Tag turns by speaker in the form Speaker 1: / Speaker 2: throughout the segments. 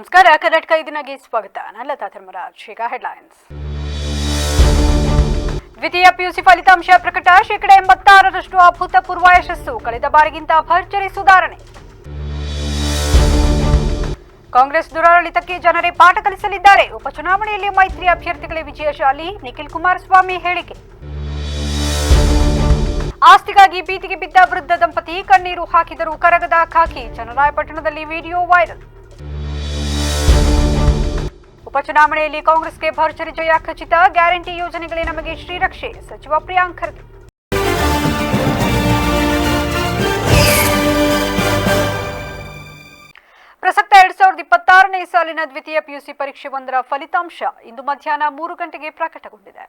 Speaker 1: ನಮಸ್ಕಾರ. ಕರ್ನಾಟಕ ಇದೀನಗೆ ಸ್ವಾಗತ. ನಾನು ಲತಾ ಧರ್ಮರಾಜ್. ಈಗ ಹೆಡ್ಲೈನ್ಸ್. ದ್ವಿತೀಯ ಪಿಯುಸಿ ಫಲಿತಾಂಶ ಪ್ರಕಟ. 86% ಅಭೂತಪೂರ್ವ ಯಶಸ್ಸು. ಕಳೆದ ಬಾರಿಗಿಂತ ಭರ್ಜರಿ ಸುಧಾರಣೆ. ಕಾಂಗ್ರೆಸ್ ದುರಾಡಳಿತಕ್ಕೆ ಜನರೇ ಪಾಠ ಕಲಿಸಲಿದ್ದಾರೆ. ಉಪಚುನಾವಣೆಯಲ್ಲಿ ಮೈತ್ರಿ ಅಭ್ಯರ್ಥಿಗಳೇ ವಿಜಯಶಾಲಿ. ನಿಖಿಲ್ ಕುಮಾರಸ್ವಾಮಿ ಹೇಳಿಕೆ. ಆಸ್ತಿಗಾಗಿ ಬೀದಿಗೆ ಬಿದ್ದ ವೃದ್ಧ ದಂಪತಿ ಕಣ್ಣೀರು ಹಾಕಿದರೂ ಕರಗದ ಖಾಕಿ. ಚನ್ನರಾಯಪಟ್ಟಣದಲ್ಲಿ ವಿಡಿಯೋ ವೈರಲ್. ಉಪಚುನಾವಣೆಯಲ್ಲಿ ಕಾಂಗ್ರೆಸ್ಗೆ ಭರ್ಜರಿ ಜಯ ಖಚಿತ. ಗ್ಯಾರಂಟಿ ಯೋಜನೆಗಳೇ ನಮಗೆ ಶ್ರೀರಕ್ಷೆ. ಸಚಿವ ಪ್ರಿಯಾಂಕ್ ಖರ್ಗೆ. ಪ್ರಸಕ್ತ 2026ನೇ ಸಾಲಿನ ದ್ವಿತೀಯ ಪಿಯುಸಿ ಪರೀಕ್ಷೆ 1ರ ಫಲಿತಾಂಶ ಇಂದು ಮಧ್ಯಾಹ್ನ 3 ಗಂಟೆಗೆ ಪ್ರಕಟಗೊಂಡಿದೆ.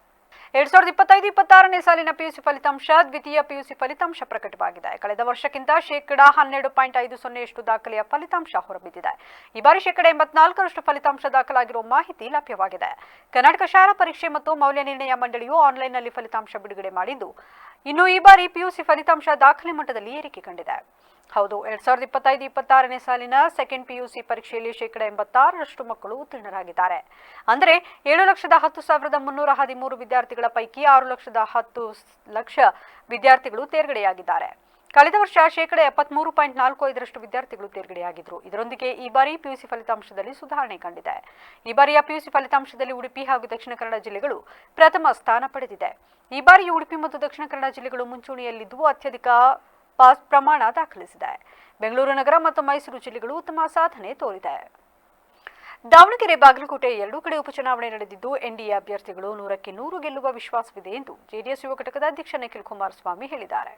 Speaker 1: 2025-26ನೇ ಸಾಲಿನ ಪಿಯುಸಿ ಫಲಿತಾಂಶ ದ್ವಿತೀಯ ಪಿಯುಸಿ ಫಲಿತಾಂಶ ಪ್ರಕಟವಾಗಿದೆ. ಕಳೆದ ವರ್ಷಕ್ಕಿಂತ 12.50% ದಾಖಲೆಯ ಫಲಿತಾಂಶ ಹೊರಬಿದ್ದಿದೆ. ಈ ಬಾರಿ 84% ಫಲಿತಾಂಶ ದಾಖಲಾಗಿರುವ ಮಾಹಿತಿ ಲಭ್ಯವಾಗಿದೆ. ಕರ್ನಾಟಕ ಶಾಲಾ ಪರೀಕ್ಷೆ ಮತ್ತು ಮೌಲ್ಯ ನಿರ್ಣಯ ಮಂಡಳಿಯು ಆನ್ಲೈನ್ನಲ್ಲಿ ಫಲಿತಾಂಶ ಬಿಡುಗಡೆ ಮಾಡಿದ್ದು, ಇನ್ನು ಈ ಬಾರಿ ಪಿಯುಸಿ ಫಲಿತಾಂಶ ದಾಖಲೆ ಮಟ್ಟದಲ್ಲಿ ಏರಿಕೆ ಕಂಡಿದೆ. ಹೌದು, 2025-26ನೇ ಸಾಲಿನ ಸೆಕೆಂಡ್ ಪಿಯುಸಿ ಪರೀಕ್ಷೆಯಲ್ಲಿ 86% ಮಕ್ಕಳು ಉತ್ತೀರ್ಣರಾಗಿದ್ದಾರೆ. ಅಂದರೆ 7,10,313 ವಿದ್ಯಾರ್ಥಿಗಳ ಪೈಕಿ 6,10,00,000 ವಿದ್ಯಾರ್ಥಿಗಳು ತೇರ್ಗಡೆಯಾಗಿದ್ದಾರೆ. ಕಳೆದ ವರ್ಷ 73.45% ವಿದ್ಯಾರ್ಥಿಗಳು ತೇರ್ಗಡೆಯಾಗಿದ್ದರು. ಇದರೊಂದಿಗೆ ಈ ಬಾರಿ ಪಿಯುಸಿ ಫಲಿತಾಂಶದಲ್ಲಿ ಸುಧಾರಣೆ ಕಂಡಿದೆ. ಈ ಬಾರಿಯ ಪಿಯುಸಿ ಫಲಿತಾಂಶದಲ್ಲಿ ಉಡುಪಿ ಹಾಗೂ ದಕ್ಷಿಣ ಕನ್ನಡ ಜಿಲ್ಲೆಗಳು ಪ್ರಥಮ ಸ್ಥಾನ ಪಡೆದಿದೆ. ಈ ಬಾರಿ ಉಡುಪಿ ಮತ್ತು ದಕ್ಷಿಣ ಕನ್ನಡ ಜಿಲ್ಲೆಗಳು ಮುಂಚೂಣಿಯಲ್ಲಿದ್ದು ಅತ್ಯಧಿಕ ಪಾಸ್ ಪ್ರಮಾಣ ದಾಖಲಿಸಿದೆ. ಬೆಂಗಳೂರು ನಗರ ಮತ್ತು ಮೈಸೂರು ಜಿಲ್ಲೆಗಳು ಉತ್ತಮ ಸಾಧನೆ ತೋರಿದೆ. ದಾವಣಗೆರೆ, ಬಾಗಲಕೋಟೆ ಎರಡೂ ಕಡೆ ಉಪಚುನಾವಣೆ ನಡೆದಿದ್ದು ಎನ್ಡಿಎ ಅಭ್ಯರ್ಥಿಗಳು 100ಕ್ಕೆ 100 ಗೆಲ್ಲುವ ವಿಶ್ವಾಸವಿದೆ ಎಂದು ಜೆಡಿಎಸ್ ಯುವ ಘಟಕದ ಅಧ್ಯಕ್ಷ ನಿಖಿಲ್ ಕುಮಾರಸ್ವಾಮಿ ಹೇಳಿದ್ದಾರೆ.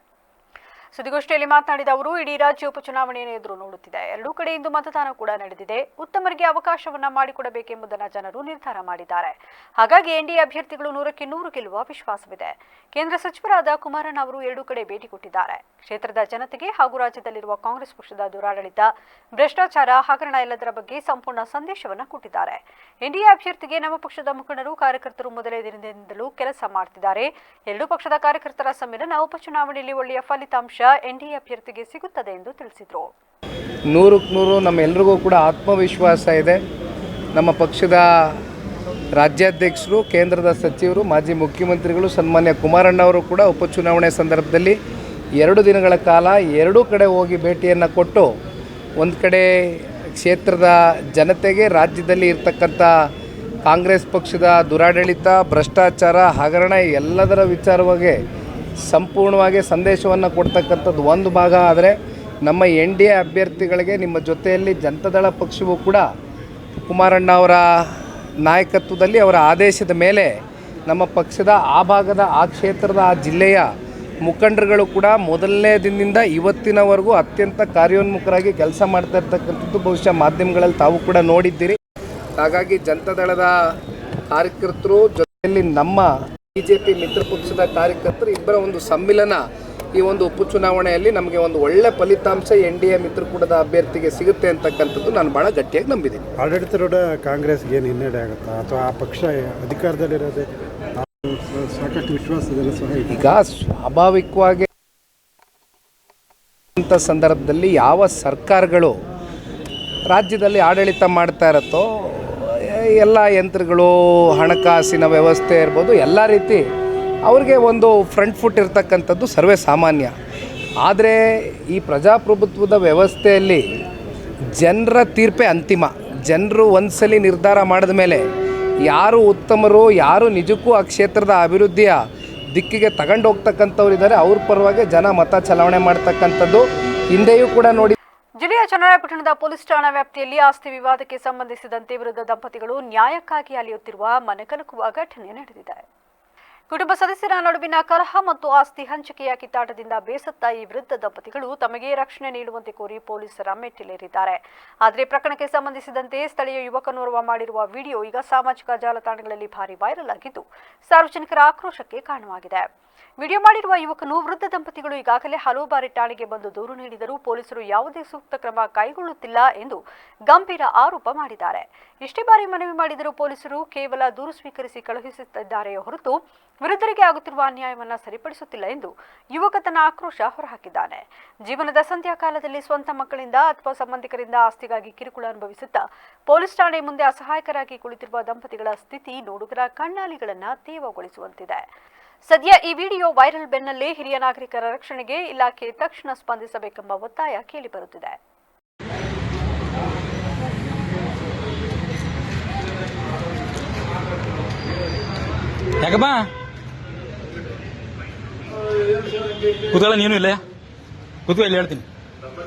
Speaker 1: ಸುದ್ದಿಗೋಷ್ಠಿಯಲ್ಲಿ ಮಾತನಾಡಿದ ಅವರು, ಇಡೀ ರಾಜ್ಯ ಉಪಚುನಾವಣೆಯನ್ನು ಎದುರು ನೋಡುತ್ತಿದೆ. ಎರಡೂ ಕಡೆ ಇಂದು ಮತದಾನ ಕೂಡ ನಡೆದಿದೆ. ಉತ್ತಮರಿಗೆ ಅವಕಾಶವನ್ನ ಮಾಡಿಕೊಡಬೇಕೆಂಬುದನ್ನು ಜನರು ನಿರ್ಧಾರ ಮಾಡಿದ್ದಾರೆ. ಹಾಗಾಗಿ ಎನ್ಡಿಎ ಅಭ್ಯರ್ಥಿಗಳು 100ಕ್ಕೆ 100 ಗೆಲ್ಲುವ ವಿಶ್ವಾಸವಿದೆ. ಕೇಂದ್ರ ಸಚಿವರಾದ ಕುಮಾರಣ್ಣ ಅವರು ಎರಡೂ ಕಡೆ ಭೇಟಿ ಕೊಟ್ಟಿದ್ದಾರೆ. ಕ್ಷೇತ್ರದ ಜನತೆಗೆ ಹಾಗೂ ರಾಜ್ಯದಲ್ಲಿರುವ ಕಾಂಗ್ರೆಸ್ ಪಕ್ಷದ ದುರಾಡಳಿತ, ಭ್ರಷ್ಟಾಚಾರ, ಹಗರಣ ಎಲ್ಲದರ ಬಗ್ಗೆ ಸಂಪೂರ್ಣ ಸಂದೇಶವನ್ನು ಕೊಟ್ಟಿದ್ದಾರೆ. ಎನ್ಡಿಎ ಅಭ್ಯರ್ಥಿಗೆ ನಮ್ಮ ಪಕ್ಷದ ಮುಖಂಡರು, ಕಾರ್ಯಕರ್ತರು ಮೊದಲೇ ದಿನದಿಂದಲೂ ಕೆಲಸ ಮಾಡುತ್ತಿದ್ದಾರೆ. ಎರಡೂ ಪಕ್ಷದ ಕಾರ್ಯಕರ್ತರ ಸಮ್ಮೇಳನ ಉಪಚುನಾವಣೆಯಲ್ಲಿ ಒಳ್ಳೆಯ ಫಲಿತಾಂಶ ಎನ್ಡಿಎ ಅಭ್ಯರ್ಥಿಗೆ ಸಿಗುತ್ತದೆ ಎಂದು ತಿಳಿಸಿದರು.
Speaker 2: 100ಕ್ಕೆ 100 ನಮ್ಮೆಲ್ಲರಿಗೂ ಕೂಡ ಆತ್ಮವಿಶ್ವಾಸ ಇದೆ. ನಮ್ಮ ಪಕ್ಷದ ರಾಜ್ಯಾಧ್ಯಕ್ಷರು, ಕೇಂದ್ರದ ಸಚಿವರು, ಮಾಜಿ ಮುಖ್ಯಮಂತ್ರಿಗಳು ಸನ್ಮಾನ್ಯ ಕುಮಾರಣ್ಣ ಅವರು ಕೂಡ ಉಪಚುನಾವಣೆ ಸಂದರ್ಭದಲ್ಲಿ 2 ದಿನಗಳ ಕಾಲ ಎರಡೂ ಕಡೆ ಹೋಗಿ ಭೇಟಿಯನ್ನು ಕೊಟ್ಟು ಒಂದು ಕಡೆ ಕ್ಷೇತ್ರದ ಜನತೆಗೆ ರಾಜ್ಯದಲ್ಲಿ ಇರ್ತಕ್ಕಂಥ ಕಾಂಗ್ರೆಸ್ ಪಕ್ಷದ ದುರಾಡಳಿತ, ಭ್ರಷ್ಟಾಚಾರ, ಹಗರಣ ಎಲ್ಲದರ ವಿಚಾರವಾಗಿ ಸಂಪೂರ್ಣವಾಗಿ ಸಂದೇಶವನ್ನು ಕೊಡ್ತಕ್ಕಂಥದ್ದು ಒಂದು ಭಾಗ. ಆದರೆ ನಮ್ಮ ಎನ್ಡಿಎ ಅಭ್ಯರ್ಥಿಗಳಿಗೆ ನಿಮ್ಮ ಜೊತೆಯಲ್ಲಿ ಜನತಾದಳ ಪಕ್ಷವೂ ಕೂಡ ಕುಮಾರಣ್ಣ ಅವರ ನಾಯಕತ್ವದಲ್ಲಿ, ಅವರ ಆದೇಶದ ಮೇಲೆ ನಮ್ಮ ಪಕ್ಷದ ಆ ಭಾಗದ, ಆ ಕ್ಷೇತ್ರದ, ಆ ಜಿಲ್ಲೆಯ ಮುಖಂಡರುಗಳು ಕೂಡ ಮೊದಲನೇ ದಿನದಿಂದ ಇವತ್ತಿನವರೆಗೂ ಅತ್ಯಂತ ಕಾರ್ಯೋನ್ಮುಖರಾಗಿ ಕೆಲಸ ಮಾಡ್ತಾ ಇರ್ತಕ್ಕಂಥದ್ದು ಬಹುಶಃ ಮಾಧ್ಯಮಗಳಲ್ಲಿ ತಾವು ಕೂಡ ನೋಡಿದ್ದೀರಿ. ಹಾಗಾಗಿ ಜನತಾದಳದ ಕಾರ್ಯಕರ್ತರು ಜೊತೆಯಲ್ಲಿ ನಮ್ಮ ಬಿಜೆಪಿ ಮಿತ್ರ ಪಕ್ಷದ ಕಾರ್ಯಕರ್ತರು ಇಬ್ಬರ ಒಂದು ಸಮ್ಮಿಲನ ಈ ಒಂದು ಉಪಚುನಾವಣೆಯಲ್ಲಿ ನಮಗೆ ಒಂದು ಒಳ್ಳೆ ಫಲಿತಾಂಶ ಎನ್ಡಿಎ ಮಿತ್ರಕೂಟದ ಅಭ್ಯರ್ಥಿಗೆ ಸಿಗುತ್ತೆ ಅಂತಕ್ಕಂಥದ್ದು ನಾನು ಭಾಳ ಗಟ್ಟಿಯಾಗಿ ನಂಬಿದ್ದೀನಿ.
Speaker 3: ಆಡಳಿತಾರೂಢ ಕಾಂಗ್ರೆಸ್ಗೆ ಏನು ಹಿನ್ನಡೆ ಆಗುತ್ತಾ ಅಥವಾ ಆ ಪಕ್ಷ ಅಧಿಕಾರದಲ್ಲಿರೋದೇ ಸಾಕಷ್ಟು ವಿಶ್ವಾಸದಲ್ಲ ಸಹ
Speaker 2: ಈಗ ಸ್ವಾಭಾವಿಕವಾಗಿ ಅಂತ ಸಂದರ್ಭದಲ್ಲಿ ಯಾವ ಸರ್ಕಾರಗಳು ರಾಜ್ಯದಲ್ಲಿ ಆಡಳಿತ ಮಾಡ್ತಾ ಇರುತ್ತೋ ಎಲ್ಲ ಯಂತ್ರಗಳು, ಹಣಕಾಸಿನ ವ್ಯವಸ್ಥೆ ಇರ್ಬೋದು, ಎಲ್ಲ ರೀತಿ ಅವ್ರಿಗೆ ಒಂದು ಫ್ರಂಟ್ ಫುಟ್ ಇರ್ತಕ್ಕಂಥದ್ದು ಸರ್ವೇ ಸಾಮಾನ್ಯ. ಆದರೆ ಈ ಪ್ರಜಾಪ್ರಭುತ್ವದ ವ್ಯವಸ್ಥೆಯಲ್ಲಿ ಜನರ ತೀರ್ಪೇ ಅಂತಿಮ. ಜನರು ಒಂದ್ಸಲಿ ನಿರ್ಧಾರ ಮಾಡಿದ ಮೇಲೆ ಯಾರು ಉತ್ತಮರು, ಯಾರು ನಿಜಕ್ಕೂ ಆ ಕ್ಷೇತ್ರದ ಅಭಿವೃದ್ಧಿಯ ದಿಕ್ಕಿಗೆ ತಗೊಂಡು ಹೋಗ್ತಕ್ಕಂಥವ್ರು ಇದ್ದಾರೆ, ಅವ್ರ ಪರವಾಗಿ ಜನ ಮತ ಚಲಾವಣೆ ಮಾಡ್ತಕ್ಕಂಥದ್ದು ಹಿಂದೆಯೂ ಕೂಡ ನೋಡಿ.
Speaker 1: ಜಿಲ್ಲೆಯ ಚನ್ನರಾಯಪಟ್ಟಣದ ಪೊಲೀಸ್ ಠಾಣಾ ವ್ಯಾಪ್ತಿಯಲ್ಲಿ ಆಸ್ತಿ ವಿವಾದಕ್ಕೆ ಸಂಬಂಧಿಸಿದಂತೆ ವೃದ್ಧ ದಂಪತಿಗಳು ನ್ಯಾಯಕ್ಕಾಗಿ ಅಲೆಯುತ್ತಿರುವ ಮನೆಕಲಕುವ ಘಟನೆ ನಡೆದಿದೆ. ಕುಟುಂಬ ಸದಸ್ಯರ ನಡುವಿನ ಕಲಹ ಮತ್ತು ಆಸ್ತಿ ಹಂಚಿಕೆಯ ಕಿತ್ತಾಟದಿಂದ ಬೇಸತ್ತ ಈ ವೃದ್ಧ ದಂಪತಿಗಳು ತಮಗೆ ರಕ್ಷಣೆ ನೀಡುವಂತೆ ಕೋರಿ ಪೊಲೀಸರ ಮೆಟ್ಟಿಲೇರಿದ್ದಾರೆ. ಆದರೆ ಪ್ರಕರಣಕ್ಕೆ ಸಂಬಂಧಿಸಿದಂತೆ ಸ್ಥಳೀಯ ಯುವಕನೋರ್ವ ಮಾಡಿರುವ ವಿಡಿಯೋ ಈಗ ಸಾಮಾಜಿಕ ಜಾಲತಾಣಗಳಲ್ಲಿ ಭಾರಿ ವೈರಲ್ ಆಗಿದ್ದು ಸಾರ್ವಜನಿಕರ ಆಕ್ರೋಶಕ್ಕೆ ಕಾರಣವಾಗಿದೆ. ವಿಡಿಯೋ ಮಾಡಿರುವ ಯುವಕನು ವೃದ್ಧ ದಂಪತಿಗಳು ಈಗಾಗಲೇ ಹಲವು ಬಾರಿ ಠಾಣೆಗೆ ಬಂದು ದೂರು ನೀಡಿದರೂ ಪೊಲೀಸರು ಯಾವುದೇ ಸೂಕ್ತ ಕ್ರಮ ಕೈಗೊಳ್ಳುತ್ತಿಲ್ಲ ಎಂದು ಗಂಭೀರ ಆರೋಪ ಮಾಡಿದ್ದಾರೆ. ಇಷ್ಟೇ ಬಾರಿ ಮನವಿ ಮಾಡಿದರೂ ಪೊಲೀಸರು ಕೇವಲ ದೂರು ಸ್ವೀಕರಿಸಿ ಕಳುಹಿಸುತ್ತಿದ್ದಾರೆಯೇ ಹೊರತು ವಿರುದ್ಧರಿಗೆ ಆಗುತ್ತಿರುವ ಅನ್ಯಾಯವನ್ನು ಸರಿಪಡಿಸುತ್ತಿಲ್ಲ ಎಂದು ಯುವಕ ತನ್ನ ಆಕ್ರೋಶ ಹೊರಹಾಕಿದ್ದಾನೆ. ಜೀವನದ ಸಂಧ್ಯಾಕಾಲದಲ್ಲಿ ಸ್ವಂತ ಮಕ್ಕಳಿಂದ ಅಥವಾ ಸಂಬಂಧಿಕರಿಂದ ಆಸ್ತಿಗಾಗಿ ಕಿರುಕುಳ ಅನುಭವಿಸುತ್ತಾ ಪೊಲೀಸ್ ಠಾಣೆ ಮುಂದೆ ಅಸಹಾಯಕರಾಗಿ ಕುಳಿತಿರುವ ದಂಪತಿಗಳ ಸ್ಥಿತಿ ನೋಡುಗರ ಕಣ್ಣಾಲಿಗಳನ್ನು ತೇವಗೊಳಿಸುವಂತಿದೆ. ಸದ್ಯ ಈ ವಿಡಿಯೋ ವೈರಲ್ ಬೆನ್ನಲ್ಲೇ ಹಿರಿಯ ನಾಗರಿಕರ ರಕ್ಷಣೆಗೆ ಇಲಾಖೆ ತಕ್ಷಣ ಸ್ಪಂದಿಸಬೇಕೆಂಬ ಒತ್ತಾಯ ಕೇಳಿಬರುತ್ತಿದೆ.
Speaker 4: ಯಾಕಪ್ಪ ಕೂತ್ಕೊಳ್ಳ, ನೀನು ಇಲ್ಲ ಕೂತ್ಕೋ, ಇಲ್ಲಿ ಹೇಳ್ತೀನಿ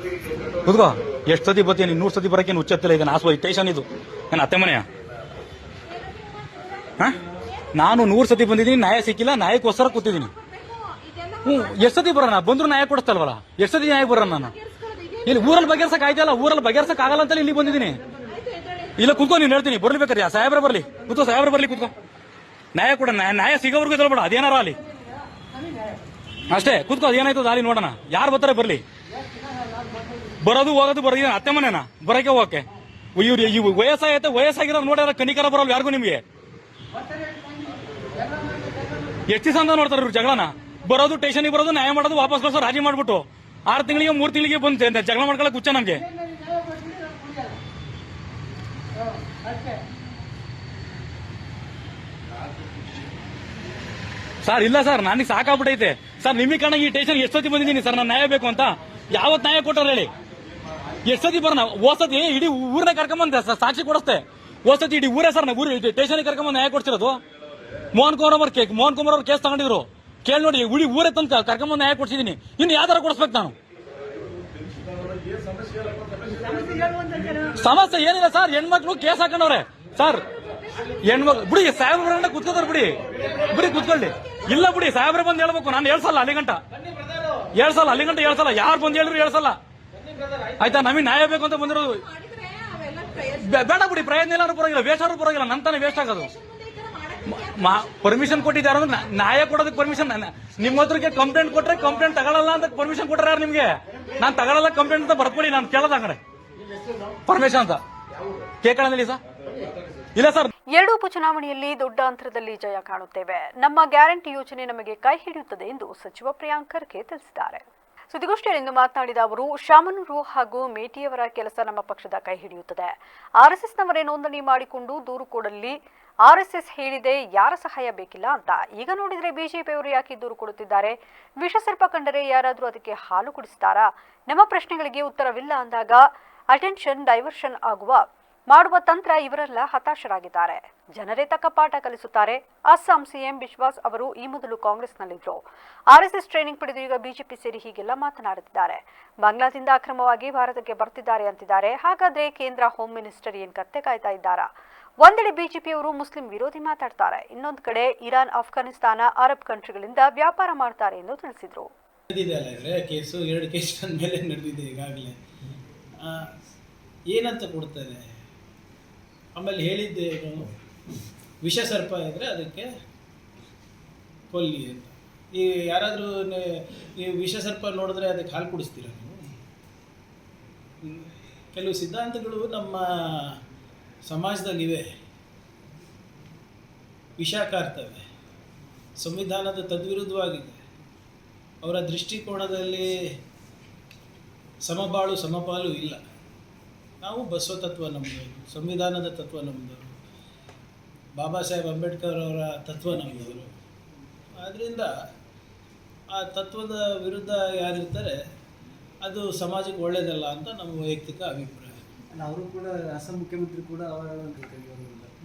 Speaker 4: ಕೂತ್ಕೋ. ಎಷ್ಟು ಸತಿ ಬರ್ತೀನಿ? 100 ಸತಿ ಬರೋಕ್ಕೇನು ಹುಚ್ಚತ್ತಿಲ್ಲ. ಈಗ ನಾಸು ಸ್ಟೇಷನ್ ಇದು ನನ್ನ ಅತ್ತೆ ಮನೆಯ. ನಾನು 100 ಸತಿ ಬಂದಿದ್ದೀನಿ, ನ್ಯಾಯ ಸಿಕ್ಕಿಲ್ಲ, ನ್ಯಾಯಕ್ಕೋಸ್ಕರ ಕೂತಿದ್ದೀನಿ. ಎಷ್ಟು ಸತಿ ಬರೋಣ? ಬಂದ್ರು ನ್ಯಾಯ ಕೊಡಿಸ್ತಲ್ವಲ್ಲ, ಎಷ್ಟು ಸತಿ ನ್ಯಾಯ ಬರೋಣ? ನಾನು ಇಲ್ಲಿ ಊರಲ್ಲಿ ಬಗೆಹರ್ಸಕ್ ಆಯ್ತಲ್ಲ, ಊರಲ್ಲಿ ಬಗೆಹರ್ಸಕ್ ಆಗಲ್ಲ ಅಂತೇಳಿ ಇಲ್ಲಿ ಬಂದಿದ್ದೀನಿ. ಇಲ್ಲ ಕೂತ್ಕೋ, ನೀನು ಹೇಳ್ತೀನಿ, ಬರ್ಲಿಬೇಕಾರೆ ಸಾಹೇಬ್ರ ಬರ್ಲಿ, ಕೂತ್ಕೋ, ಸಾಹೇಬ್ರ ಬರ್ಲಿ, ಕೂತ್ಕೋ. ನ್ಯಾಯ ಕೊಡ, ನ್ಯಾಯ ಸಿಗೋವರೆಗೂ ಇದ್ರಬೇಡ, ಅದೇನಾರ ಅಲ್ಲಿ ಅಷ್ಟೇ. ಕೂತ್ಕೋ, ಅದೇನಾಯ್ತದ ಅಲ್ಲಿ ನೋಡೋಣ. ಯಾರು ಬರ್ತಾರೆ ಬರ್ಲಿ. ಬರೋದು ಹೋಗೋದು ಬರೋದು ಅತ್ತೆ ಮನೆನಾ? ಬರೋಕೆ ಹೋಗಕ್ಕೆ ಇವ್ರು ವಯಸ್ಸಾಗಿರೋದು ನೋಡ್ಯಾರ, ಕನಿಕರ ಬರಲ್ಲ ಯಾರಿಗೂ ನಿಮ್ಗೆ. ಎಷ್ಟು ದಿವಸ ಅಂತ ನೋಡ್ತಾರೆ ಇವ್ರು ಜಗಳನ? ಬರೋದು ಸ್ಟೇಷನ್ಗೆ ಬರೋದು, ನ್ಯಾಯ ಮಾಡೋದು, ವಾಪಸ್ ಕಳ್ಸೋ, ರಾಜಿ ಮಾಡ್ಬಿಟ್ಟು 6 ತಿಂಗಳಿಗೆ 3 ತಿಂಗಳಿಗೆ ಬಂದು ಜಗಳ ಮಾಡ್ಕೊಳಕ್ ಹುಚ್ಚ ನಮ್ಗೆ. ಸರ್ ಇಲ್ಲ ಸರ್, ನನಗೆ ಸಾಕಾಗ್ಬಿಟ್ಟೈತೆ ಸರ್. ನಿಮಗೆ ಕಾರಣ ಈ ಸ್ಟೇಷನ್ ಎಷ್ಟೊತ್ತಿ ಬಂದಿದ್ದೀನಿ ಸರ್, ನಾನು ನ್ಯಾಯ ಬೇಕು ಅಂತ. ಯಾವತ್ ನ್ಯಾಯ ಕೊಟ್ಟಾರ ಹೇಳಿ? ಎಷ್ಟೊತ್ತಿ ಬರೋಣ? ಓಸತಿ ಇಡೀ ಊರನ್ನ ಕರ್ಕೊಂಬಂದ ಸಾಕ್ಷಿ ಕೊಡಿಸ್ತೆ. ಓಸತಿ ಇಡೀ ಊರೇ ಸರ್, ಊರು ಸ್ಟೇಷನ್ಗೆ ಕರ್ಕೊಂಬಂದು ನ್ಯಾಯ ಕೊಡ್ಸಿರೋದು. ಮೋಹನ್ ಕುಮಾರ್ ಅವ್ರ ಕೇಸ್ ತಗೊಂಡಿದ್ರು, ಕೇಳಿ ನೋಡಿ. ಇಡೀ ಊರೇ ತಂದು ಕರ್ಕೊಂಬಂದು ನ್ಯಾಯ ಕೊಡ್ಸಿದೀನಿ. ಇನ್ನು ಯಾವ್ದಾರ ಕೊಡಿಸ್ಬೇಕು ನಾನು? ಸಮಸ್ಯೆ ಏನಿಲ್ಲ ಸರ್, ಹೆಣ್ಮಕ್ಳು ಕೇಸ್ ಹಾಕೊಂಡವ್ರೆ ಸರ್. ಹೆಣ್ಮಕ್ಳು ಬಿಡಿ, ಸಾಹೇಬ್ರ ಕುತ್ಕೋತಾರ, ಬಿಡಿ ಕುತ್ಕೊಳ್ಳಿ. ಇಲ್ಲ ಬಿಡಿ, ಸಾಹೇಬ್ರ ಬಂದು ಹೇಳ್ಬೇಕು. ನಾನು ಹೇಳ್ಸಲ್ಲ ಅಲ್ಲಿ ಗಂಟ ಹೇಳ್ಸಲ್ಲ. ಯಾರು ಬಂದು ಹೇಳಿದ್ರು ಹೇಳ್ಸಲ್ಲ, ಆಯ್ತಾ? ನಮಗೆ ನ್ಯಾಯ ಬೇಕು ಅಂತ ಬಂದಿರೋದು. ಬೇಡ ಬಿಡಿ, ಪ್ರಯತ್ನ ಎಲ್ಲಾರು ಪರವಾಗಿಲ್ಲ, ವೇಸ್ಟ್ ಆದ್ರೂ ಪರವಾಗಿಲ್ಲ, ನನ್ನ ತಾನೇ ವೇಸ್ಟ್ ಆಗೋದು. ಪರ್ಮಿಷನ್ ಕೊಟ್ಟಿದ್ದಾರೆ ಅಂದ್ರೆ ನ್ಯಾಯ ಕೊಡೋದಕ್ಕೆ ಪರ್ಮಿಷನ್. ನಿಮ್ಮ ಹತ್ರಕ್ಕೆ ಕಂಪ್ಲೇಂಟ್ ಕೊಟ್ರೆ ಕಂಪ್ಲೇಂಟ್ ತಗೊಳ್ಳಲ್ಲ ಅಂತ ಪರ್ಮಿಷನ್ ಕೊಟ್ರೆ ಯಾರು ನಿಮ್ಗೆ? ನಾನು ತಗೊಳ್ಳಲ್ಲ ಕಂಪ್ಲೇಂಟ್ ಅಂತ ಬರ್ಕೊಳ್ಳಿ, ನಾನು ಕೇಳೋದ ಕಡೆ ಪರ್ಮಿಷನ್ ಅಂತ ಕೇಳಂದಿಲ್ಲ ಸರ್. ಇಲ್ಲ ಸರ್,
Speaker 1: ಎರಡೂ ಉಪಚುನಾವಣೆಯಲ್ಲಿ ದೊಡ್ಡ ಅಂತರದಲ್ಲಿ ಜಯ ಕಾಣುತ್ತೇವೆ. ನಮ್ಮ ಗ್ಯಾರಂಟಿ ಯೋಜನೆ ನಮಗೆ ಕೈ ಹಿಡಿಯುತ್ತದೆ ಎಂದು ಸಚಿವ ಪ್ರಿಯಾಂಕ್ ಖರ್ಗೆ ತಿಳಿಸಿದ್ದಾರೆ. ಸುದ್ದಿಗೋಷ್ಠಿಯಲ್ಲಿಂದು ಮಾತನಾಡಿದ ಅವರು, ಶಾಮನೂರು ಹಾಗೂ ಮೇಟಿಯವರ ಕೆಲಸ ನಮ್ಮ ಪಕ್ಷದ ಕೈ ಹಿಡಿಯುತ್ತದೆ. ಆರ್ಎಸ್ಎಸ್ನವರೇ ನೋಂದಣಿ ಮಾಡಿಕೊಂಡು ದೂರು ಕೊಡಲಿ. ಆರ್ಎಸ್ಎಸ್ ಹೇಳಿದೆ ಯಾರ ಸಹಾಯ ಬೇಕಿಲ್ಲ ಅಂತ. ಈಗ ನೋಡಿದ್ರೆ ಬಿಜೆಪಿಯವರು ಯಾಕೆ ದೂರು ಕೊಡುತ್ತಿದ್ದಾರೆ? ವಿಷಸರ್ಪ ಕಂಡರೆ ಯಾರಾದರೂ ಅದಕ್ಕೆ ಹಾಲು ಕುಡಿಸ್ತಾರಾ? ನಮ್ಮ ಪ್ರಶ್ನೆಗಳಿಗೆ ಉತ್ತರವಿಲ್ಲ ಅಂದಾಗ ಅಟೆನ್ಷನ್ ಡೈವರ್ಷನ್ ಮಾಡುವ ತಂತ್ರ ಇವರೆಲ್ಲ ಹತಾಶರಾಗಿದ್ದಾರೆ. ಜನರೇ ತಕ್ಕ ಪಾಠ ಕಲಿಸುತ್ತಾರೆ. ಅಸ್ಸಾಂ ಸಿಎಂ ಬಿಶ್ವಾಸ್ ಅವರು ಈ ಮೊದಲು ಕಾಂಗ್ರೆಸ್ನಲ್ಲಿದ್ದರು. ಆರ್ಎಸ್ಎಸ್ ಟ್ರೈನಿಂಗ್ ಪಡೆದು ಈಗ ಬಿಜೆಪಿ ಸೇರಿ ಹೀಗೆಲ್ಲ ಮಾತನಾಡುತ್ತಿದ್ದಾರೆ. ಬಾಂಗ್ಲಾದಿಂದ ಅಕ್ರಮವಾಗಿ ಭಾರತಕ್ಕೆ ಬರ್ತಿದ್ದಾರೆ ಅಂತಿದ್ದಾರೆ. ಹಾಗಾದ್ರೆ ಕೇಂದ್ರ ಹೋಮ್ ಮಿನಿಸ್ಟರ್ ಏನ್ ಕತ್ತೆ ಕಾಯ್ತಾ ಇದ್ದಾರಾ? ಒಂದೆಡೆ ಬಿಜೆಪಿಯವರು ಮುಸ್ಲಿಂ ವಿರೋಧಿ ಮಾತಾಡ್ತಾರೆ, ಇನ್ನೊಂದು ಕಡೆ ಇರಾನ್, ಅಫ್ಘಾನಿಸ್ತಾನ, ಅರಬ್ ಕಂಟ್ರಿಗಳಿಂದ ವ್ಯಾಪಾರ ಮಾಡ್ತಾರೆ ಎಂದು ತಿಳಿಸಿದರು.
Speaker 5: ಕೇಸು 2 ಕೇಸ್ ಮೇಲೆ ನಡೆದಿದೆ ಈಗಾಗಲೇ. ಏನಂತ ಕೊಡ್ತಾರೆ? ಆಮೇಲೆ ಹೇಳಿದ್ದೆ, ವಿಷ ಸರ್ಪ ಇದ್ದರೆ ಅದಕ್ಕೆ ಕೊಲ್ಲಿ ಅಂತ. ಈ ಯಾರಾದರೂ ಈ ವಿಷ ಸರ್ಪ ನೋಡಿದ್ರೆ ಅದಕ್ಕೆ ಹಾಲು ಕುಡಿಸ್ತೀರ ನೀವು? ಕೆಲವು ಸಿದ್ಧಾಂತಗಳು ನಮ್ಮ ಸಮಾಜದಲ್ಲಿವೆ, ವಿಷ ಕಾರ್ತವೆ, ಸಂವಿಧಾನದ ತದ್ವಿರುದ್ಧವಾಗಿದೆ. ಅವರ ದೃಷ್ಟಿಕೋನದಲ್ಲಿ ಸಮಬಾಳು ಸಮಪಾಲು ಇಲ್ಲ. ನಾವು ಬಸವ ತತ್ವ ನಮ್ಮದವರು, ಸಂವಿಧಾನದ ತತ್ವ ನಮ್ಮದವರು, ಬಾಬಾ ಸಾಹೇಬ್ ಅಂಬೇಡ್ಕರ್ ಅವರ ತತ್ವ ನಮ್ಮದವರು. ಆದ್ದರಿಂದ ಆ ತತ್ವದ ವಿರುದ್ಧ ಯಾರಿರ್ತಾರೆ ಅದು ಸಮಾಜಕ್ಕೆ ಒಳ್ಳೆಯದಲ್ಲ ಅಂತ ನಮ್ಮ ವೈಯಕ್ತಿಕ ಅಭಿಪ್ರಾಯ.
Speaker 6: ಅವರು ಕೂಡ ಅಸ್ಸಾಂ ಮುಖ್ಯಮಂತ್ರಿ ಕೂಡ